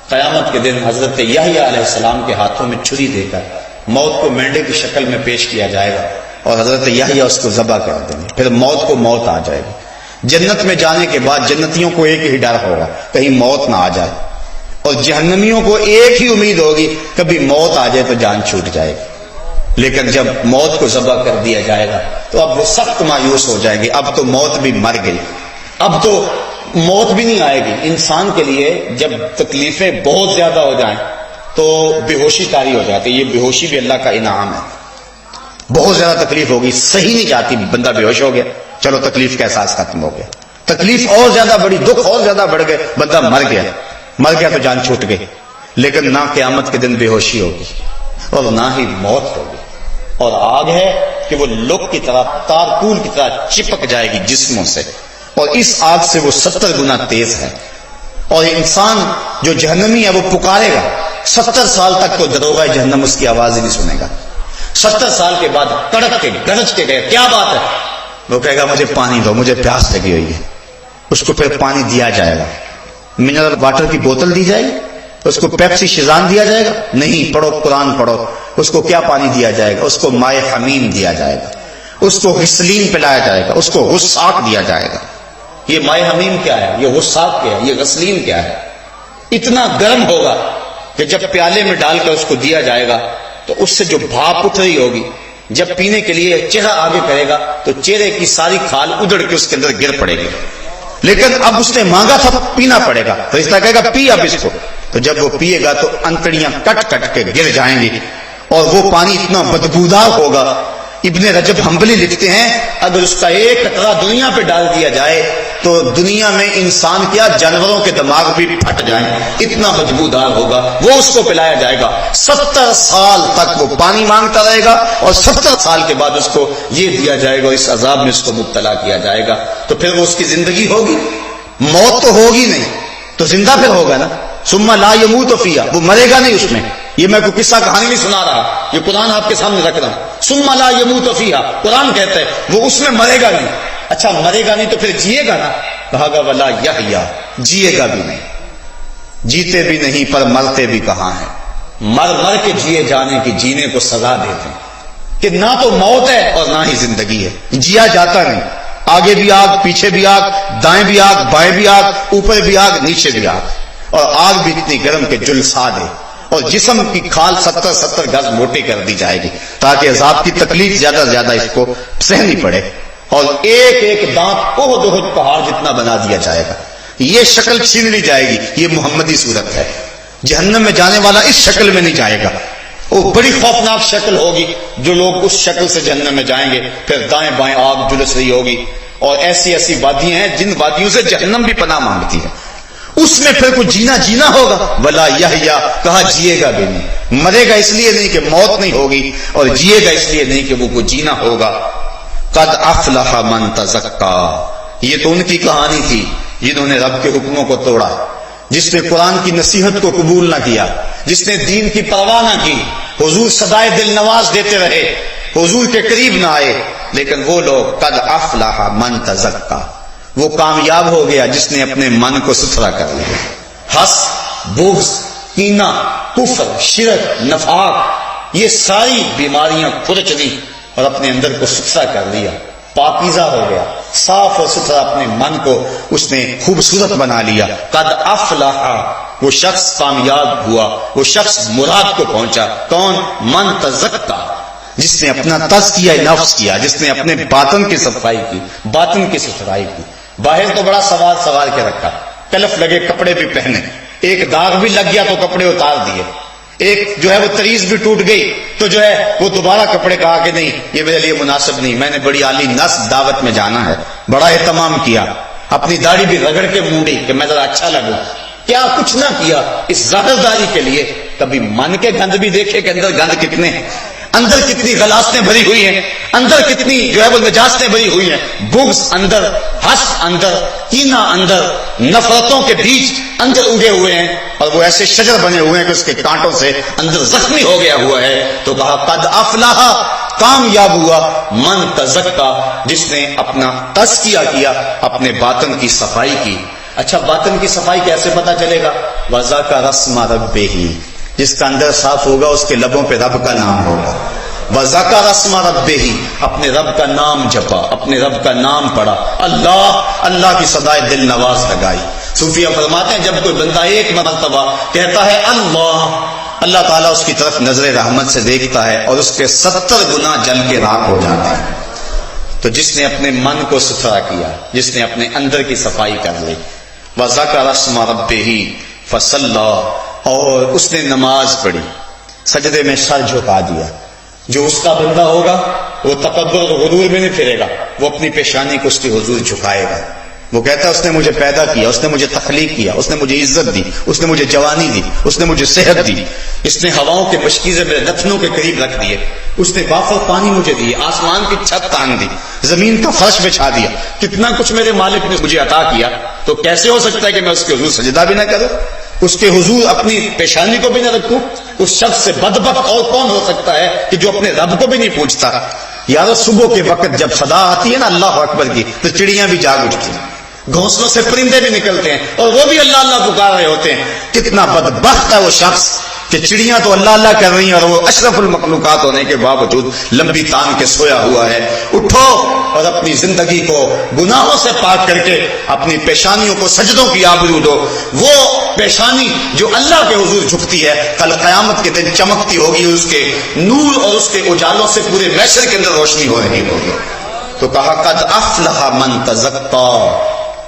قیامت کے دن حضرت یحییٰ علیہ السلام کے ہاتھوں میں چھری دے کر موت کو مینڈے کی شکل میں پیش کیا جائے گا اور حضرت یحییٰ اس کو ذبح کر دیں گے، پھر موت کو موت آ جائے گی۔ جنت میں جانے کے بعد جنتیوں کو ایک ہی ڈر ہوگا کہیں موت نہ آ جائے، اور جہنمیوں کو ایک ہی امید ہوگی کبھی موت آ جائے تو جان چھوٹ جائے گی۔ لیکن جب موت کو ذبح کر دیا جائے گا تو اب وہ سخت مایوس ہو جائیں گے، اب تو موت بھی مر گئی، اب تو موت بھی نہیں آئے گی۔ انسان کے لیے جب تکلیفیں بہت زیادہ ہو جائیں تو بے ہوشی طاری ہو جاتی ہے، یہ بے ہوشی بھی اللہ کا انعام ہے۔ بہت زیادہ تکلیف ہوگی، صحیح نہیں جاتی، بندہ بے ہوش ہو گیا، چلو تکلیف کا احساس ختم ہو گیا، تکلیف اور زیادہ بڑی، دکھ اور زیادہ بڑھ گئے، بندہ مر گیا تو جان چھوٹ گئی۔ لیکن نہ قیامت کے دن بے ہوشی ہوگی اور نہ ہی موت ہوگی، اور آگ ہے کہ وہ لوگ کی طرح، تارکول کی طرح چپک جائے گی جسموں سے، اور اس آگ سے وہ 70 گنا تیز ہے۔ اور انسان جو جہنمی ہے وہ پکارے گا، 70 سال تک تو دروغہ جہنم اس کی آواز ہی نہیں سنے گا۔ 70 سال کے بعد کڑک کے گرج کے گئے، کیا بات ہے؟ وہ کہے گا مجھے پانی دو، مجھے پیاس لگی ہوئی ہے۔ اس کو پھر پانی دیا جائے گا، منرل واٹر کی بوتل دی جائے گی، اس کو پیپسی شیزان دیا جائے گا؟ نہیں، پڑھو قرآن پڑھو۔ اس کو کیا پانی دیا جائے گا؟ اس کو مائے حمیم دیا جائے گا، اس کو غسلین پلایا جائے گا، اس کو غساق دیا جائے گا۔ یہ مائے حمیم کیا ہے؟ یہ غساق کیا ہے؟ یہ غسلین کیا ہے؟ اتنا گرم ہوگا کہ جب پیالے میں ڈال کر اس کو دیا جائے گا تو اس سے جو بھاپ اٹھ رہی ہوگی، جب پینے کے لیے چہرہ آگے کرے گا تو چہرے کی ساری کھال ادڑ کے اس کے اندر گر پڑے گی۔ لیکن اب اس نے مانگا تھا پینا پڑے گا، تو اس طرح کہے گا پی اب اس کو، تو جب وہ پیے گا تو انتڑیاں کٹ کٹ کے گر جائیں گی اور وہ پانی اتنا بدبودار ہوگا۔ ابن رجب حنبلی لکھتے ہیں اگر اس کا ایک قطرہ دنیا پہ ڈال دیا جائے تو دنیا میں انسان کیا جانوروں کے دماغ بھی پھٹ جائیں، اتنا بدبودار ہوگا، وہ اس کو پلایا جائے گا، 70 سال تک وہ پانی مانگتا رہے گا، اور 70 سال کے بعد اس کو یہ دیا جائے گا، اس عذاب میں اس کو مبتلا کیا جائے گا، تو پھر وہ اس کی زندگی ہوگی؟ موت تو ہوگی نہیں، تو زندہ پھر ہوگا نا، ثم لا يموت فیہا، وہ مرے گا نہیں اس میں، یہ میں کوئی قصہ کہانی نہیں سنا رہا، یہ قرآن آپ کے سامنے رکھ رہا ہوں، ثم لا يموت فیہا، قرآن کہتا ہے وہ اس میں مرے گا نہیں۔ اچھا مرے گا نہیں تو پھر جیے گا نا، کہا گا ولا یحییٰ، جیے گا بھی نہیں، جیتے بھی نہیں پر مرتے بھی کہاں ہیں، مر کے جیے جانے کی جینے کو سزا دیتے ہیں کہ نہ تو موت ہے اور نہ ہی زندگی ہے، جیا جاتا نہیں، آگے بھی آگ، پیچھے بھی آگ، دائیں بھی آگ، بائیں بھی آگ، اوپر بھی آگ، نیچے بھی آگ، اور آگ بھی اتنی گرم کہ جلسا دے، اور جسم کی کھال 70 گز موٹی کر دی جائے گی تاکہ عذاب کی تکلیف زیادہ سے زیادہ اس کو سہنی پڑے، اور ایک ایک دانت احد پہاڑ جتنا بنا دیا جائے گا، یہ شکل چھین لی جائے گی، یہ محمدی صورت ہے، جہنم میں جانے والا اس شکل میں نہیں جائے گا، وہ بڑی خوفناک شکل ہوگی، جو لوگ اس شکل سے جہنم میں جائیں گے، پھر دائیں بائیں آگ جلس رہی ہوگی، اور ایسی ایسی وادیاں ہیں جن وادیوں سے جہنم بھی پناہ مانگتی ہے، اس میں پھر کوئی جینا ہوگا، ولا یحییٰ، کہا جیے گا بھی نہیں، مرے گا اس لیے نہیں کہ موت نہیں ہوگی، اور جیے گا اس لیے نہیں کہ وہ کوئی جینا ہوگا۔ قد افلح من تزکا، یہ تو ان کی کہانی تھی جنہوں نے رب کے حکموں کو توڑا، جس نے قرآن کی نصیحت کو قبول نہ کیا، جس نے دین کی پرواہ نہ کی، حضور صدائے دل نواز دیتے رہے، حضور کے قریب نہ آئے، لیکن وہ لوگ قد افلح من تزکا، وہ کامیاب ہو گیا جس نے اپنے من کو ستھرا کر لیا، حسد، بغض، کینہ، کفر، شرک، نفاق، یہ ساری بیماریاں کھرچ دی اور اپنے اندر کو ستھرا کر لیا، پاکیزہ ہو گیا، صاف اور ستھرا اپنے من کو اس نے خوبصورت بنا لیا۔ قد افلح، وہ شخص کامیاب ہوا، وہ شخص مراد کو پہنچا، کون؟ من تزکا، جس نے اپنا تزکیہ نفس کیا، جس نے اپنے باطن کی صفائی کی، باطن کی ستھرائی کی۔ باہر تو بڑا سوار کے رکھا، کلف لگے کپڑے بھی پہنے، ایک داغ بھی لگ گیا تو کپڑے اتار دیے، ایک جو ہے وہ تریز بھی ٹوٹ گئی تو جو ہے وہ دوبارہ کپڑے کہا کہ نہیں یہ میرے لیے مناسب نہیں، میں نے بڑی عالی نسب دعوت میں جانا ہے، بڑا اہتمام کیا، اپنی داڑھی بھی رگڑ کے مونڈی کہ میں ذرا اچھا لگوں، کیا کچھ نہ کیا اس ظاہر داری کے لیے۔ کبھی من کے گند بھی دیکھے کہ اندر گند کتنے ہیں، اندر کتنی غلاستیں بھری ہوئی ہیں، اندر کتنی جو ہے وہ نجاستیں بھری ہوئی ہیں، بغض اندر، حسد اندر، کینہ اندر، نفرتوں کے بیج اندر اگے ہوئے ہیں، اور وہ ایسے شجر بنے ہوئے ہیں کہ اس کے کانٹوں سے اندر زخمی ہو گیا ہوا ہے۔ تو کہا قد افلح، کامیاب ہوا، من تزکا، جس نے اپنا تزکیہ کیا، اپنے باطن کی صفائی کی۔ اچھا باطن کی صفائی کیسے پتا چلے گا؟ وذکر اسم ربہ، جس کا اندر صاف ہوگا اس کے لبوں پہ رب کا نام ہوگا۔ وذکر اسم ربہ، اپنے رب کا نام جپا، اپنے رب کا نام پڑھا، اللہ کی صدائے دل نواز لگائی۔ صوفیہ فرماتے ہیں جب کوئی بندہ ایک مرتبہ کہتا ہے اللہ تعالیٰ اس کی طرف نظر رحمت سے دیکھتا ہے اور اس کے 70 گنا جل کے راکھ ہو جاتے ہیں۔ تو جس نے اپنے من کو ستھرا کیا، جس نے اپنے اندر کی صفائی کر لی، وذکر اسم ربہ فصلی، اور اس نے نماز پڑھی، سجدے میں سر جھکا دیا۔ جو اس کا بندہ ہوگا وہ تکبر اور غرور میں نہیں پھرے گا، وہ اپنی پیشانی کو اس کے حضور جھکائے گا، وہ کہتا ہے اس نے مجھے پیدا کیا، اس نے مجھے تخلیق کیا، اس نے مجھے عزت دی، اس نے مجھے جوانی دی، اس نے مجھے صحت دی، اس نے ہواؤں کے مشکیزے میرے دفنوں کے قریب رکھ دیے، اس نے وافر پانی مجھے دی، آسمان کی چھت تان دی، زمین کا فرش بچھا دیا، کتنا کچھ میرے مالک نے مجھے عطا کیا، تو کیسے ہو سکتا ہے کہ میں اس کے حضور سجدہ بھی نہ کروں، اس کے حضور اپنی پیشانی کو بھی نہ رکھوں؟ اس شخص سے بدبخت اور کون ہو سکتا ہے کہ جو اپنے رب کو بھی نہیں پوچھتا؟ یار صبح کے وقت جب صدا آتی ہے نا اللہ اکبر کی، تو چڑیاں بھی جاگ اٹھتی ہیں، گھونسلوں سے پرندے بھی نکلتے ہیں اور وہ بھی اللہ پکار رہے ہوتے ہیں۔ کتنا بدبخت ہے وہ شخص کہ چڑیاں تو اللہ کر رہی ہیں اور وہ اشرف المخلوقات ہونے کے باوجود لمبی تان کے سویا ہوا ہے۔ اٹھو اور اپنی زندگی کو گناہوں سے پاک کر کے اپنی پیشانیوں کو سجدوں کی آبرو دو۔ وہ پیشانی جو اللہ کے حضور جھکتی ہے کل قیامت کے دن چمکتی ہوگی، اس کے نور اور اس کے اجالوں سے پورے محشر کے اندر روشنی ہو رہی ہوگی۔ تو کہا قد افلح من تزکا،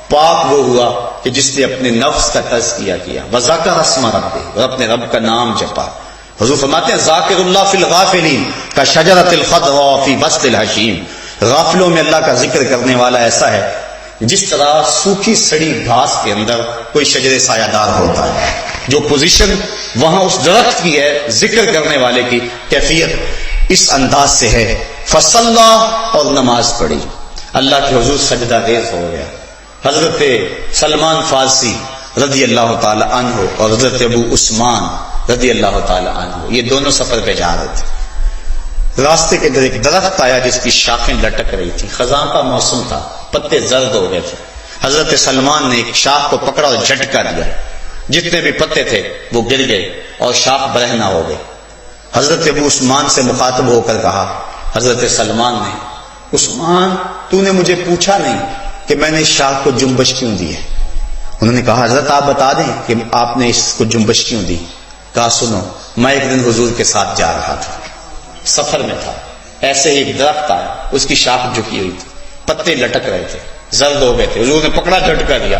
پاک وہ ہوا کہ جس نے اپنے نفس کا تزکیہ کیا، وذکر اسم ربہ، اور اپنے رب کا نام جپا۔ حضور فرماتے ہیں ذاکر اللہ فی الغافلین کشجرۃ الخضراء فی وسط الحشیم، غافلوں میں اللہ کا ذکر کرنے والا ایسا ہے جس طرح سوکھی سڑی گھاس کے اندر کوئی شجر سایہ دار ہوتا ہے، جو پوزیشن وہاں اس درخت کی ہے ذکر کرنے والے کی کیفیت اس انداز سے ہے، فصلا اور نماز پڑھی، اللہ کے حضور سجدہ ریز ہو گیا۔ حضرت سلمان فارسی رضی اللہ تعالی عنہ اور حضرت ابو عثمان رضی اللہ تعالی عنہ یہ دونوں سفر پہ جا رہے تھے، راستے کے اندر ایک درخت آیا جس کی شاخیں لٹک رہی تھی، خزاں کا موسم تھا، پتے زرد ہو گئے تھے۔ حضرت سلمان نے ایک شاخ کو پکڑا اور جھٹکا دیا، جتنے بھی پتے تھے وہ گر گئے اور شاخ برہنہ ہو گئے۔ حضرت ابو عثمان سے مخاطب ہو کر کہا حضرت سلمان نے، عثمان تو نے مجھے پوچھا نہیں کہ میں نے اس شاخ کو جنبش کیوں دی ہے؟ انہوں نے کہا حضرت آپ بتا دیں کہ آپ نے اس کو جنبش کیوں دی؟ کہا سنو، میں ایک دن حضور کے ساتھ جا رہا تھا، سفر میں تھا، ایسے ہی ایک درخت آیا، اس کی شاخ جھکی ہوئی تھی، پتے لٹک رہے تھے، زرد ہو گئے تھے، حضور نے پکڑا جھٹکا دیا،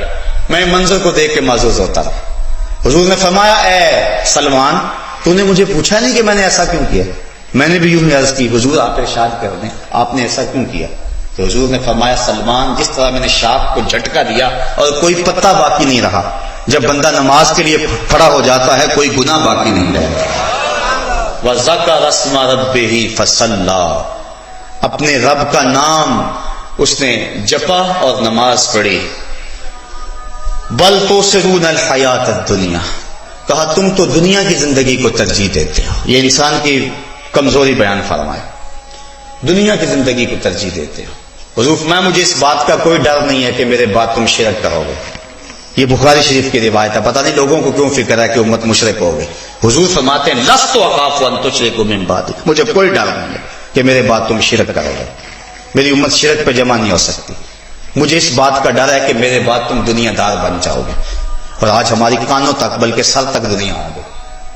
میں منظر کو دیکھ کے معزوز ہوتا رہا۔ حضور نے فرمایا اے سلمان تو نے مجھے پوچھا نہیں کہ میں نے ایسا کیوں کیا؟ میں نے بھی یوں ہی عرض کی حضور آپ ارشاد کر دیں آپ نے ایسا کیوں کیا؟ تو حضور نے فرمایا سلمان جس طرح میں نے شاخ کو جھٹکا دیا اور کوئی پتا باقی نہیں رہا، جب بندہ نماز کے لیے کھڑا ہو جاتا ہے کوئی گناہ باقی نہیں رہتا۔ وَذَكَرَ اسْمَ رَبِّهِ فَصَلَّى، اپنے رب کا نام اس نے جپا اور نماز پڑھی۔ بل تؤثرون الحیات الدنیا، کہا تم تو دنیا کی زندگی کو ترجیح دیتے ہو، یہ انسان کی کمزوری بیان فرمائے، دنیا کی زندگی کو ترجیح دیتے ہو۔ حضور میں مجھے اس بات کا کوئی ڈر نہیں ہے کہ میرے بعد تم شرک کرو گے، یہ بخاری شریف کی روایت ہے، پتہ نہیں لوگوں کو کیوں فکر ہے کہ امت مشرک ہو گئی۔ حضور فرماتے ہیں لست اخاف ان تشرکوا من بعدی، مجھے کوئی ڈر نہیں ہے کہ میرے بعد تم شرک کرو گے، میری امت شرک پہ جمع نہیں ہو سکتی، مجھے اس بات کا ڈر ہے کہ میرے بعد تم دنیا دار بن جاؤ گے، اور آج ہماری کانوں تک بلکہ سر تک دنیا ہو گئی،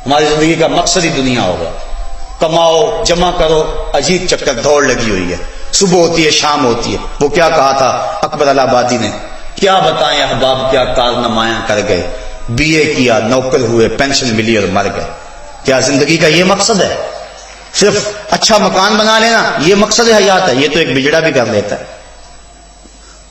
ہماری زندگی کا مقصد ہی دنیا ہوگا، کماؤ جمع کرو، عجیب چکر دوڑ لگی ہوئی ہے، صبح ہوتی ہے شام ہوتی ہے۔ وہ کیا کہا تھا اکبر الہٰبادی نے، کیا بتائیں احباب کیا کارنامائیاں کر گئے، بی اے کیا، نوکر ہوئے، پینشن ملی اور مر گئے۔ کیا زندگی کا یہ مقصد ہے؟ صرف اچھا مکان بنا لینا یہ مقصد حیات ہے؟ یہ تو ایک بجڑا بھی کر لیتا ہے۔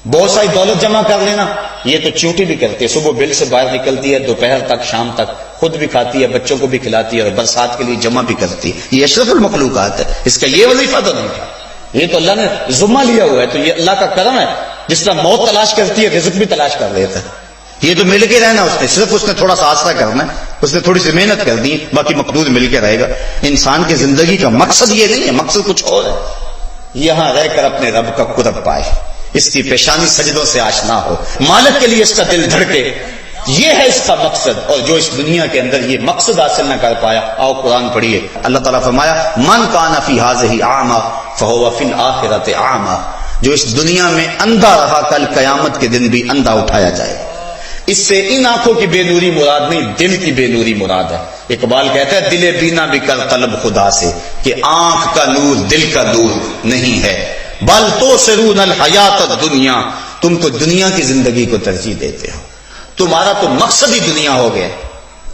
بہت ساری دولت جمع کر لینا یہ تو چونٹی بھی کرتی ہے، صبح بل سے باہر نکلتی ہے، دوپہر تک شام تک خود بھی کھاتی ہے، بچوں کو بھی کھلاتی ہے، اور برسات کے لیے جمع بھی کرتی ہے، یہ اشرف المخلوقات ہے، اس کا یہ وظیفہ تو نہیں تھا، یہ تو اللہ نے ذمہ لیا ہوا ہے، تو یہ اللہ کا کرم ہے، جس طرح موت تلاش کرتی ہے رزق بھی تلاش کر لیتا ہے، یہ تو مل کے رہنا اس نے، صرف اس نے تھوڑا سا آسرا کرنا ہے، اس نے تھوڑی سی محنت کر دی، باقی مقدور مل کے رہے گا۔ انسان کی زندگی کا مقصد یہ نہیں ہے، مقصد کچھ اور ہے، یہاں رہ کر اپنے رب کا قرب پائے، اس کی پیشانی سجدوں سے آشنا ہو، مالک کے لیے اس کا دل دھڑکے، یہ ہے اس کا مقصد۔ اور جو اس دنیا کے اندر یہ مقصد حاصل نہ کر پایا، آؤ قرآن پڑھیے، اللہ تعالیٰ فرمایا من کان فی ہذہ اعمی فہو فی الآخرۃ اعمی، جو اس دنیا میں اندھا رہا کل قیامت کے دن بھی اندھا اٹھایا جائے۔ اس سے ان آنکھوں کی بے نوری مراد نہیں، دل کی بے نوری مراد ہے۔ اقبال کہتا ہے دل بینا بھی کر طلب خدا سے، کہ آنکھ کا نور دل کا نور نہیں ہے۔ بل تؤثرون الحیات الدنیا، تم تو دنیا کی زندگی کو ترجیح دیتے ہو، تمہارا تو مقصد ہی دنیا ہو گیا،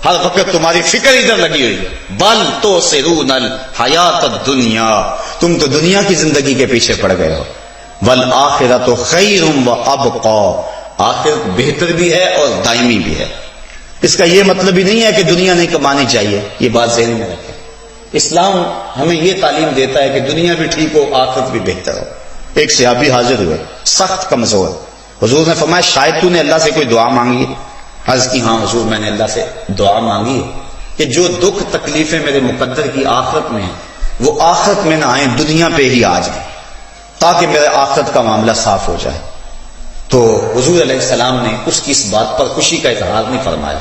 ہر وقت تمہاری فکر ادھر لگی ہوئی ہے۔ بل تؤثرون الحیات الدنیا، تم تو دنیا کی زندگی کے پیچھے پڑ گئے ہو۔ والآخرۃ خیر وابقی، آخرت بہتر بھی ہے اور دائمی بھی ہے۔ اس کا یہ مطلب ہی نہیں ہے کہ دنیا نہیں کمانی چاہیے، یہ بات ذہن میں رکھیں۔ اسلام ہمیں یہ تعلیم دیتا ہے کہ دنیا بھی ٹھیک ہو آخرت بھی بہتر ہو۔ ایک صحابی حاضر ہوئے سخت کمزور، حضور نے فرمایا شاید تو نے اللہ سے کوئی دعا مانگی ہے؟ عرض کی ہاں حضور میں نے اللہ سے دعا مانگی ہے کہ جو دکھ تکلیفیں میرے مقدر کی آخرت میں ہیں وہ آخرت میں نہ آئیں، دنیا پہ ہی آ جائیں، تاکہ میرے آخرت کا معاملہ صاف ہو جائے۔ تو حضور علیہ السلام نے اس کی اس بات پر خوشی کا اظہار نہیں فرمایا۔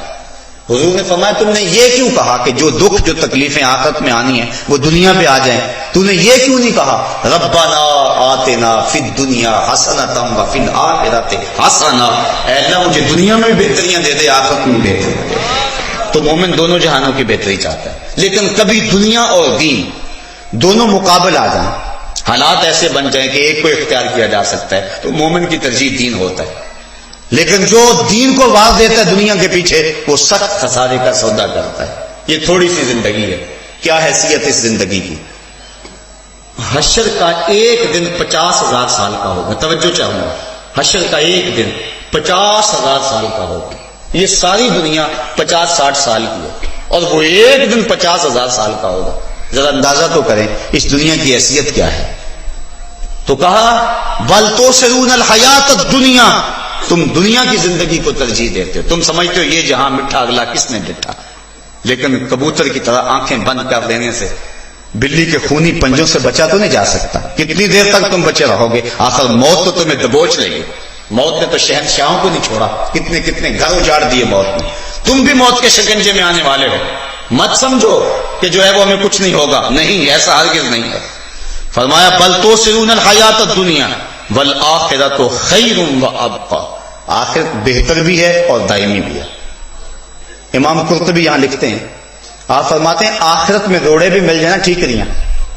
حضور نے فرمایا تم نے یہ کیوں کہا کہ جو دکھ جو تکلیفیں آخرت میں آنی ہیں وہ دنیا پہ آ جائیں؟ تو نے یہ کیوں نہیں کہا ربنا آتنا فی الدنیا حسنۃ وفی الآخرۃ حسنہ، اے اللہ مجھے دنیا میں بھی بہتریاں دے دے آخرت میں بھی بہتری دے۔ تو مومن دونوں جہانوں کی بہتری چاہتا ہے، لیکن کبھی دنیا اور دین دونوں مقابل آ جائیں، حالات ایسے بن جائیں کہ ایک کو اختیار کیا جا سکتا ہے تو مومن کی ترجیح دین ہوتا ہے، لیکن جو دین کو واز دیتا ہے دنیا کے پیچھے وہ سخت خسارے کا سودا کرتا ہے۔ یہ تھوڑی سی زندگی ہے، کیا حیثیت اس زندگی کی؟ حشر کا ایک دن 50,000 سال کا ہوگا، توجہ چاہوں گا، حشر کا ایک دن 50,000 سال کا ہوگا. یہ ساری دنیا 50-60 سال کی ہے اور وہ ایک دن 50,000 سال کا ہوگا. ذرا اندازہ تو کریں اس دنیا کی حیثیت کیا ہے. تو کہا بل توسرون الحیات الدنیا، تم دنیا کی زندگی کو ترجیح دیتے ہو. تم سمجھتے ہو یہ جہاں مٹھا اگلا کس نے ڈٹھا. لیکن کبوتر کی طرح آنکھیں بند کر لینے سے بلی کے خونی پنجوں سے بچا تو نہیں جا سکتا. کتنی دیر تک تم بچے رہو گے؟ آخر موت تو تمہیں دبوچ لے گی. موت نے تو شہنشاہوں کو نہیں چھوڑا، کتنے کتنے گھر اجاڑ دیے موت نے. تم بھی موت کے شکنجے میں آنے والے ہو. مت سمجھو کہ جو ہے وہ ہمیں کچھ نہیں ہوگا، نہیں، ایسا ہرگز نہیں ہے. فرمایا بل توسرون الحیات الدنیا والآخرۃ خیر وابقی، آخرت بہتر بھی ہے اور دائمی بھی ہے. امام قرطبی یہاں لکھتے ہیں، آپ فرماتے ہیں آخرت میں روڑے بھی مل جائیں ٹھیکریاں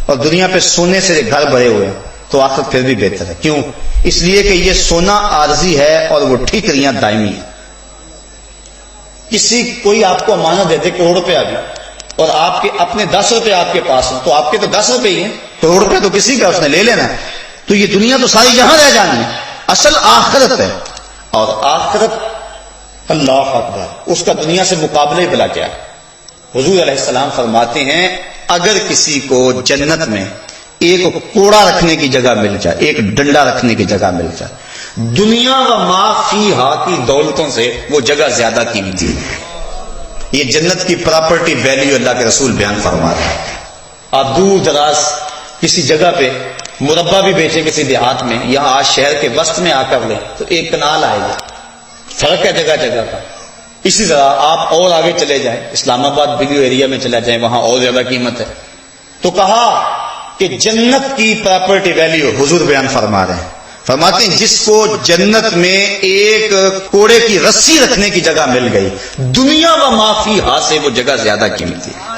اور دنیا پہ سونے سے گھر بھرے ہوئے ہیں تو آخرت پھر بھی بہتر ہے. کیوں؟ اس لیے کہ یہ سونا عارضی ہے اور وہ ٹھیکریاں دائمی ہیں. کسی کوئی آپ کو امانت دے دے کروڑ روپے بھی اور آپ کے اپنے 10 روپے آپ کے پاس ہیں تو آپ کے تو 10 روپے ہی ہیں، کروڑ روپے تو کسی کا اس نے لے لینا ہے. تو یہ دنیا تو ساری جہاں رہ جانی ہے. اصل آخرت ہے اور آخرت اللہ اکبر، اس کا دنیا سے مقابلہ ہی بلا کیا ہے. حضور علیہ السلام فرماتے ہیں اگر کسی کو جنت میں ایک کوڑا رکھنے کی جگہ مل جائے، ایک ڈنڈا رکھنے کی جگہ مل جائے، دنیا و ما فیہا کی دولتوں سے وہ جگہ زیادہ قیمتی ہے. یہ جنت کی پراپرٹی ویلیو اللہ کے رسول بیان فرما رہے ہیں. آپ دور دراز کسی جگہ پہ مربع بھی بیچے کسی دیہات میں، یہاں آج شہر کے وسط میں آ کر لیں تو ایک کنال آئے گا. فرق ہے جگہ جگہ کا. اسی طرح آپ اور آگے چلے جائیں، اسلام آباد ویلیو ایریا میں چلا جائیں، وہاں اور زیادہ قیمت ہے. تو کہا کہ جنت کی پراپرٹی ویلیو حضور بیان فرما رہے ہیں. فرماتے ہیں جس کو جنت میں ایک کوڑے کی رسی رکھنے کی جگہ مل گئی، دنیا و ما فیہا سے وہ جگہ زیادہ قیمتی ہے.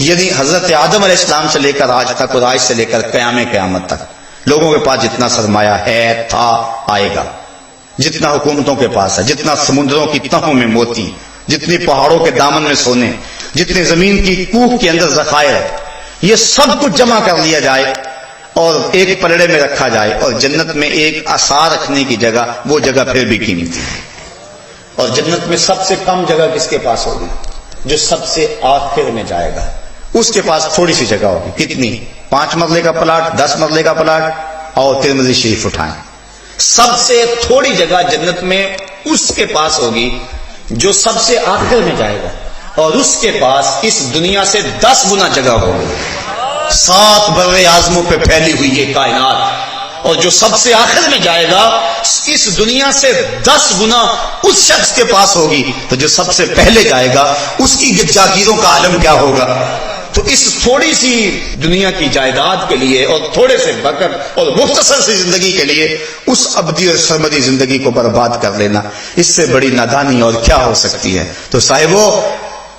یعنی حضرت آدم علیہ السلام سے لے کر آج تک اور آج سے لے کر قیامت تک لوگوں کے پاس جتنا سرمایہ ہے، تھا، آئے گا، جتنا حکومتوں کے پاس ہے، جتنا سمندروں کی تہوں میں موتی، جتنی پہاڑوں کے دامن میں سونے، جتنے زمین کی کوہ کے اندر ذخائر ہے، یہ سب کچھ جمع کر لیا جائے اور ایک پلڑے میں رکھا جائے اور جنت میں ایک عصا رکھنے کی جگہ، وہ جگہ پھر بھی قیمتی ہے. اور جنت میں سب سے کم جگہ کس کے پاس ہوگی؟ جو سب سے آخر میں جائے گا اس کے پاس تھوڑی سی جگہ ہوگی. کتنی؟ 5 مرلے کا پلاٹ، 10 مرلے کا پلاٹ. اور ترمذی شریف اٹھائیں، سب سے تھوڑی جگہ جنت میں اس کے پاس ہوگی جو سب سے آخر میں جائے گا اور اس کے پاس اس دنیا سے 10 گنا جگہ ہوگی. 7 بر اعظموں پہ پھیلی ہوئی یہ کائنات، اور جو سب سے آخر میں جائے گا اس دنیا سے 10 گنا اس شخص کے پاس ہوگی. تو جو سب سے پہلے جائے گا اس کی جاگیروں کا عالم کیا ہوگا. تو اس تھوڑی سی دنیا کی جائیداد کے لیے اور تھوڑے سے برکت اور مختصر سی زندگی کے لیے اس ابدی اور سرمدی زندگی کو برباد کر لینا، اس سے بڑی نادانی اور کیا ہو سکتی ہے. تو صاحبو،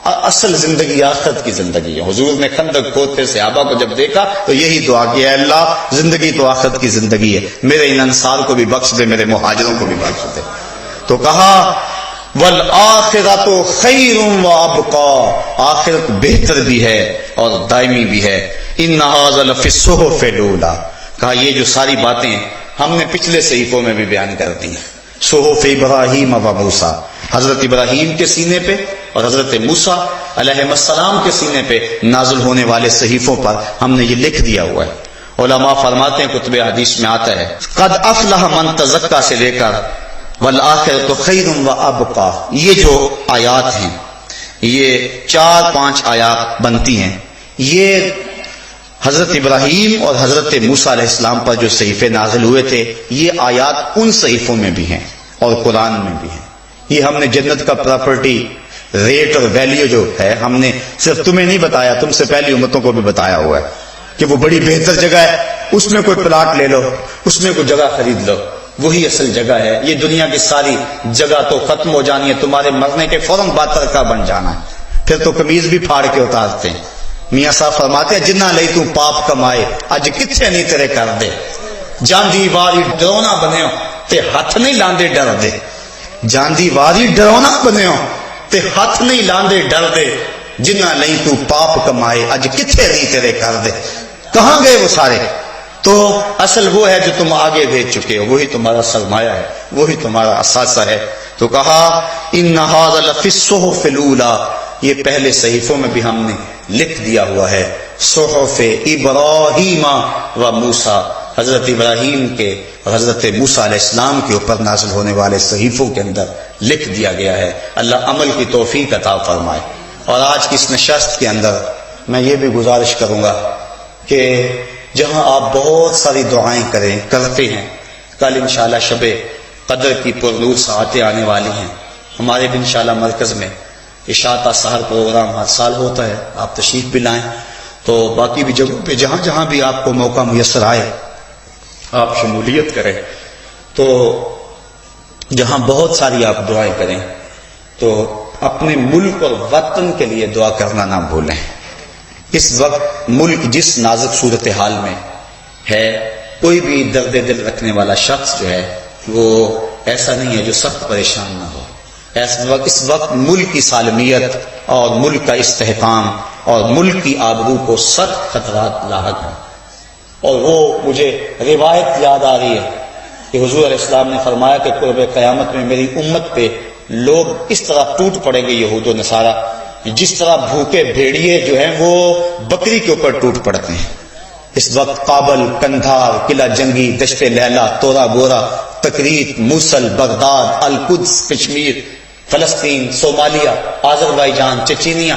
اصل زندگی آخرت کی زندگی ہے. حضور نے خندق کھودتے صحابہ کو جب دیکھا تو یہی دعا کی، اے اللہ زندگی تو آخرت کی زندگی ہے، میرے ان انصار کو بھی بخش دے، میرے مہاجروں کو بھی بخش دے. تو کہا والآخرۃ خیر وابقی، آخرت بہتر بھی ہے اور دائمی بھی ہے. ان ھذا لفی الصحف الاولی، کہا یہ جو ساری باتیں ہم نے پچھلے صحیفوں میں بھی بیان کر دی. صحف ابراہیم و موسیٰ، حضرت ابراہیم کے سینے پہ اور حضرت موسیٰ علیہ السلام کے سینے پہ نازل ہونے والے صحیفوں پر ہم نے یہ لکھ دیا ہوا ہے. علماء فرماتے ہیں، کتب حدیث میں آتا ہے، قد افلح من تزکا سے لے کر والآخرۃ خیر وابقی، یہ جو آیات ہیں، یہ 4-5 آیات بنتی ہیں. یہ حضرت ابراہیم اور حضرت موسیٰ علیہ السلام پر جو صحیفے نازل ہوئے تھے، یہ آیات ان صحیفوں میں بھی ہیں اور قرآن میں بھی ہیں. یہ ہم نے جنت کا پراپرٹی ریٹ اور ویلیو جو ہے، ہم نے صرف تمہیں نہیں بتایا، تم سے پہلی امتوں کو بھی بتایا ہوا ہے کہ وہ بڑی بہتر جگہ ہے. اس میں کوئی پلاٹ لے لو، اس میں کوئی جگہ خرید لو، وہی اصل جگہ ہے. یہ دنیا کی ساری جگہ تو ختم ہو جانی ہے، تمہارے مرنے کے فوراً بعد ترکہ بن جانا ہے. پھر تو قمیض بھی پھاڑ کے اتارتے ہیں. میاں صاحب فرماتے ہیں، جنہ لئی تو پاپ کمائے اج کتنے نہیں تیرے کر دے، جاندی واری ڈرونا بنیو تے ہاتھ نہیں لاندے ڈر دے. جاندی واری ڈرونا بنیو تے ہاتھ نہیں لاندے ڈر دے، جنہ لئی تو پاپ کمائے اج کتنے نہیں تیرے کر دے. کہاں گئے وہ سارے؟ تو اصل وہ ہے جو تم آگے بھیج چکے ہو، وہی تمہارا سرمایہ ہے، وہی تمہارا اثاثہ ہے۔ تو کہا ان ھذا لفی الصحف الاولی، یہ پہلے صحیفوں میں بھی ہم نے لکھ دیا ہوا ہے، صحف ابراہیم و موسیٰ، حضرت ابراہیم کے حضرت موسیٰ علیہ السلام کے اوپر نازل ہونے والے صحیفوں کے اندر لکھ دیا گیا ہے۔ اللہ عمل کی توفیق عطا فرمائے۔ اور آج کی اس نشست کے اندر میں یہ بھی گزارش کروں گا کہ جہاں آپ بہت ساری دعائیں کرتے ہیں، کل انشاءاللہ شب قدر کی پرنور ساعتیں آنے والی ہیں، ہمارے بھی انشاءاللہ مرکز میں عشاء تا سحر پروگرام ہر سال ہوتا ہے، آپ تشریف بھی لائیں۔ تو باقی بھی جگہوں پہ جہاں جہاں بھی آپ کو موقع میسر آئے آپ شمولیت کریں۔ تو جہاں بہت ساری آپ دعائیں کریں تو اپنے ملک اور وطن کے لیے دعا کرنا نہ بھولیں۔ اس وقت ملک جس نازک صورتحال میں ہے، کوئی بھی درد دل رکھنے والا شخص جو ہے وہ ایسا نہیں ہے جو سخت پریشان نہ ہو۔ اس وقت ملک کی سالمیت اور ملک کا استحکام اور ملک کی آبرو کو سخت خطرات لاحق ہیں۔ اور وہ مجھے روایت یاد آ رہی ہے کہ حضور علیہ السلام نے فرمایا کہ قرب قیامت میں میری امت پہ لوگ اس طرح ٹوٹ پڑیں گے، یہود و نصارہ، جس طرح بھوکے بھیڑیے جو ہیں وہ بکری کے اوپر ٹوٹ پڑتے ہیں۔ اس وقت کابل، کندھار، قلعہ جنگی، دشت لیلہ، تورا بورا، تکریت، موصل، بغداد، القدس، کشمیر، فلسطین، صومالیہ، آذربائیجان، چچینیا،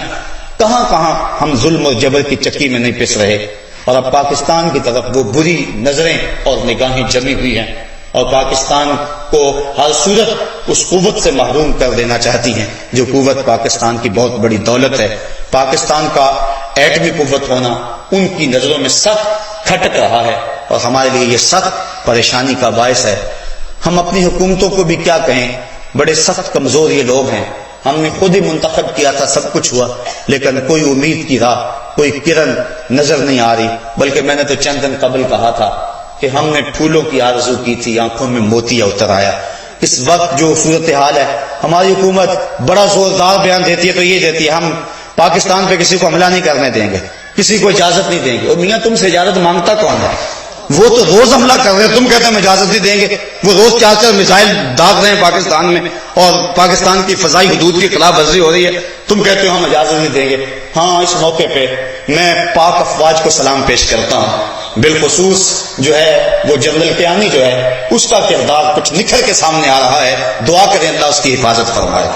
کہاں کہاں ہم ظلم و جبر کی چکی میں نہیں پس رہے، اور اب پاکستان کی طرف وہ بری نظریں اور نگاہیں جمی ہوئی ہیں، اور پاکستان کو ہر صورت اس قوت سے محروم کر دینا چاہتی ہیں جو قوت پاکستان کی بہت بڑی دولت ہے۔ پاکستان کا ایٹمی قوت ہونا ان کی نظروں میں سخت کھٹک رہا ہے، اور ہمارے لیے یہ سخت پریشانی کا باعث ہے۔ ہم اپنی حکومتوں کو بھی کیا کہیں، بڑے سخت کمزور یہ لوگ ہیں۔ ہم نے خود ہی منتخب کیا تھا، سب کچھ ہوا، لیکن کوئی امید کی راہ، کوئی کرن نظر نہیں آ رہی۔ بلکہ میں نے تو چند دن قبل کہا تھا کہ ہم نے پھولوں کی آرزو کی تھی، آنکھوں میں موتیا اتر آیا۔ اس وقت جو صورتحال ہے، ہماری حکومت بڑا زوردار بیان دیتی ہے تو یہ دیتی ہے ہم پاکستان پہ کسی کو حملہ نہیں کرنے دیں گے، کسی کو اجازت نہیں دیں گے۔ اور میاں تم سے اجازت مانگتا کون ہے؟ وہ تو روز حملہ کر رہے ہیں، تم کہتے ہیں ہم اجازت نہیں دیں گے۔ وہ روز 4 میزائل داغ رہے ہیں پاکستان میں، اور پاکستان کی فضائی حدود کی خلاف ورزی ہو رہی ہے، تم کہتے ہو ہم اجازت نہیں دیں گے۔ ہاں، اس موقع پہ میں پاک افواج کو سلام پیش کرتا ہوں، بالخصوص جو ہے وہ جنرل کیانی جو ہے، اس کا کردار کچھ نکھر کے سامنے آ رہا ہے۔ دعا کریں اللہ اس کی حفاظت فرمائے۔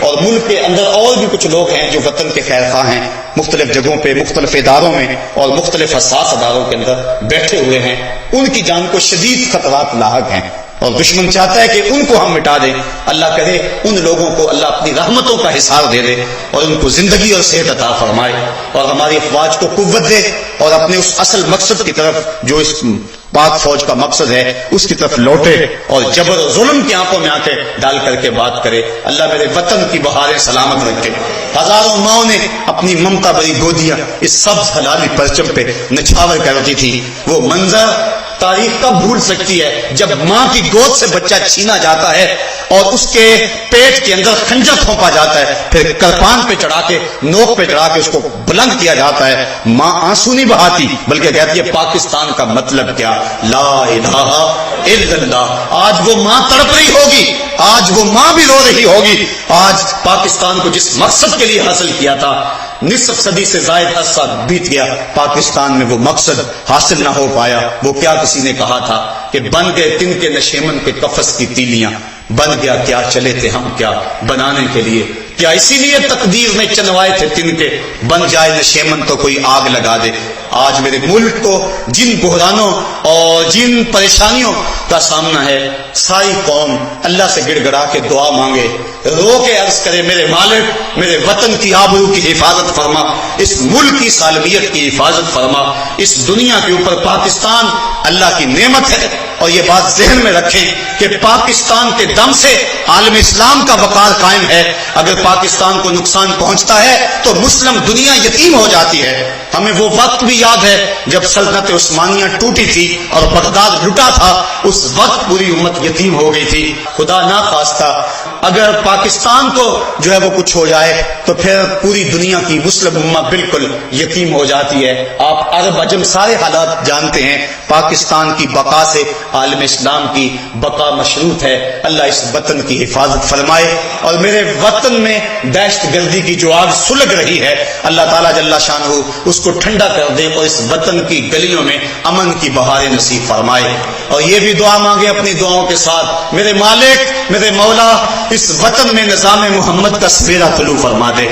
اور ملک کے اندر اور بھی کچھ لوگ ہیں جو وطن کے خیر خواہ ہیں، مختلف جگہوں پہ، مختلف اداروں میں اور مختلف حساس اداروں کے اندر بیٹھے ہوئے ہیں، ان کی جان کو شدید خطرات لاحق ہیں، اور دشمن چاہتا ہے کہ ان کو ہم مٹا دیں۔ اللہ کرے ان لوگوں کو اللہ اپنی رحمتوں کا حصار دے دے، اور ان کو زندگی اور صحت عطا فرمائے، اور ہماری افواج کو قوت دے، اور اپنے اس اصل مقصد کی طرف جو اس پاک فوج کا مقصد ہے اس کی طرف لوٹے، اور جبر و ظلم کی آنکھوں میں آنکھیں ڈال کر کے بات کرے۔ اللہ میرے وطن کی بہاریں سلامت رکھے۔ ہزاروں ماؤں نے اپنی ممتا بری گودیاں اس سبز حلالی پرچم پہ نچھاور کرتی تھی۔ وہ منظر تاریخ کب بھول سکتی ہے جب ماں کی گود سے بچہ چھینا جاتا ہے اور اس کے پیٹ کے اندر خنجر پھونپا جاتا ہے، پھر کرپان پہ چڑھا کے، نوک پہ چڑھا کے اس کو بلند کیا جاتا ہے۔ ماں آنسو نہیں بہاتی بلکہ کہتی ہے پاکستان کا مطلب کیا، لا الہ الا اللہ۔ آج وہ ماں تڑپ رہی ہوگی، آج وہ ماں بھی رو رہی ہوگی۔ آج پاکستان کو جس مقصد کے لیے حاصل کیا تھا، نصف صدی سے زائد عرصہ بیت گیا، پاکستان میں وہ مقصد حاصل نہ ہو پایا۔ وہ کیا کسی نے کہا تھا کہ بن گئے تن کے نشیمن کے قفس کی تیلیاں، بن گیا کیا چلے تھے ہم کیا بنانے کے لیے، کیا اسی لیے تقدیر میں چنوائے تھے تن کے، بن جائے نشیمن تو کوئی آگ لگا دے۔ آج میرے ملک کو جن بحرانوں اور جن پریشانیوں کا سامنا ہے، ساری قوم اللہ سے گڑ گڑا کے دعا مانگے، رو کے عرض کرے میرے مالک میرے وطن کی آبرو کی حفاظت فرما، اس ملک کی سالمیت کی حفاظت فرما۔ اس دنیا کے اوپر پاکستان اللہ کی نعمت ہے، اور یہ بات ذہن میں رکھیں کہ پاکستان کے دم سے عالم اسلام کا وقار قائم ہے۔ اگر پاکستان کو نقصان پہنچتا ہے تو مسلم دنیا یتیم ہو جاتی ہے۔ ہمیں وہ وقت بھی یاد ہے جب سلطنت عثمانیہ ٹوٹی تھی اور بغداد لٹا تھا، اس وقت پوری امت یتیم ہو گئی تھی۔ خدا نہ خواستہ اگر پاکستان کو جو ہے وہ کچھ ہو جائے تو پھر پوری دنیا کی مسلم امہ بالکل یتیم ہو جاتی ہے. آپ عرب عجم سارے حالات جانتے ہیں. پاکستان کی بقا سے عالم اسلام کی بقا مشروط ہے. اللہ اس وطن کی حفاظت فرمائے اور میرے وطن میں دہشت گردی کی جو آگ سلگ رہی ہے اللہ تعالیٰ جل شانہ اس کو ٹھنڈا کر دے اور اس وطن کی گلیوں میں امن کی بہاریں نصیب فرمائے. اور یہ بھی دعا مانگے اپنی دعاؤں کے ساتھ, میرے مالک میرے مولا اس وطن میں نظام محمد کا سویرا طلوع فرما دے,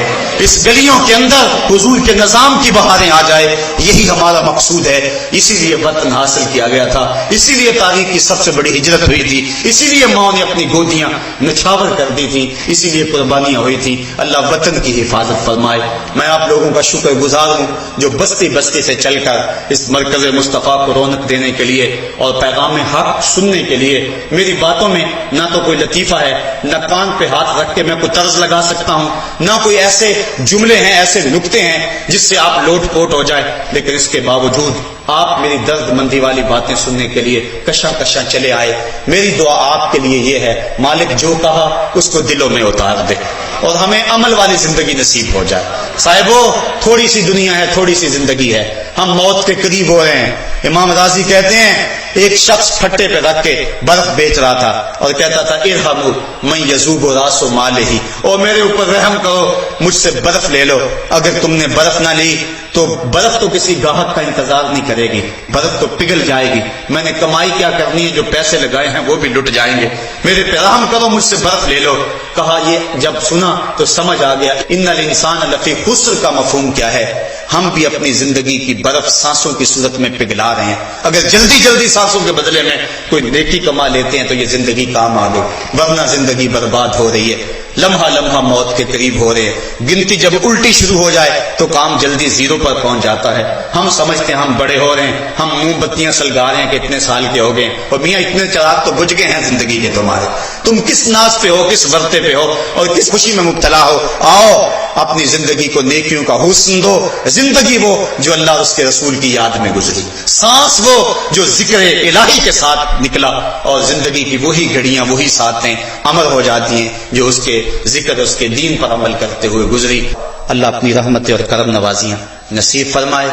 اس گلیوں کے اندر حضور کے نظام کی بہاریں آ جائے. یہی ہمارا مقصود ہے, اسی لیے وطن حاصل کیا گیا تھا, اسی لیے تاریخ کی سب سے بڑی ہجرت ہوئی تھی, اسی لیے ماں نے اپنی گودیاں نچھاور کر دی تھی, اسی لیے قربانیاں ہوئی تھی. اللہ وطن کی حفاظت فرمائے. میں آپ لوگوں کا شکر گزار ہوں جو بستی بستی سے چل کر اس مرکز مصطفیٰ کو رونق دینے کے لیے اور پیغام حق سننے کے لیے. میری باتوں میں نہ تو کوئی لطیفہ ہے, نہ کان پہ ہاتھ رکھ کے میں کوئی طرز لگا سکتا ہوں, نہ کوئی ایسے جملے ہیں ایسے نکتے ہیں جس سے آپ لوٹ پوٹ ہو جائے. لیکن اس کے باوجود آپ میری درد مندی والی باتیں سننے کے لیے کشاں کشاں چلے آئے. میری دعا آپ کے لیے یہ ہے, مالک جو کہا اس کو دلوں میں اتار دے اور ہمیں عمل والی زندگی نصیب ہو جائے. صاحبو تھوڑی سی دنیا ہے, تھوڑی سی زندگی ہے, ہم موت کے قریب ہو رہے ہیں. امام راضی کہتے ہیں ایک شخص پھٹے پہ رکھ کے برف بیچ رہا تھا اور کہتا تھا ارحموا من یذوب راس مالہ, اور میرے اوپر رحم کرو مجھ سے برف لے لو. اگر تم نے برف نہ لی تو برف تو کسی گاہک کا انتظار نہیں کرے گی, برف تو پگھل جائے گی. میں نے کمائی کیا کرنی ہے, جو پیسے لگائے ہیں وہ بھی لٹ جائیں گے. میرے پہ رحم کرو مجھ سے برف لے لو. کہا یہ جب سنا تو سمجھ آ گیا ان الانسان لفی خسر کا مفہوم کیا ہے. ہم بھی اپنی زندگی کی برف سانسوں کی صورت میں پگھلا رہے ہیں. اگر جلدی جلدی سانسوں کے بدلے میں کوئی نیکی کما لیتے ہیں تو یہ زندگی کام آ گئی, ورنہ زندگی برباد ہو رہی ہے. لمحہ لمحہ موت کے قریب ہو رہے ہیں. گنتی جب الٹی شروع ہو جائے تو کام جلدی زیرو پر پہنچ جاتا ہے. ہم سمجھتے ہیں ہم بڑے ہو رہے ہیں, ہم موم بتیاں سلگا رہے ہیں کہ اتنے سال کے ہو گئے, اور میاں اتنے چراغ تو بجھ گئے ہیں زندگی کے تمہارے. تم کس ناز پہ ہو, کس ورتے پہ ہو اور کس خوشی میں مبتلا ہو. آؤ اپنی زندگی کو نیکیوں کا حسن دو. زندگی وہ جو اللہ اور اس کے رسول کی یاد میں گزری, سانس وہ جو ذکر الہی کے ساتھ نکلا, اور زندگی کی وہی گھڑیاں وہی ساتیں امر ہو جاتی ہیں جو اس کے ذکر اس کے دین پر عمل کرتے ہوئے گزری. اللہ اپنی رحمت اور کرم نوازیاں نصیب فرمائے.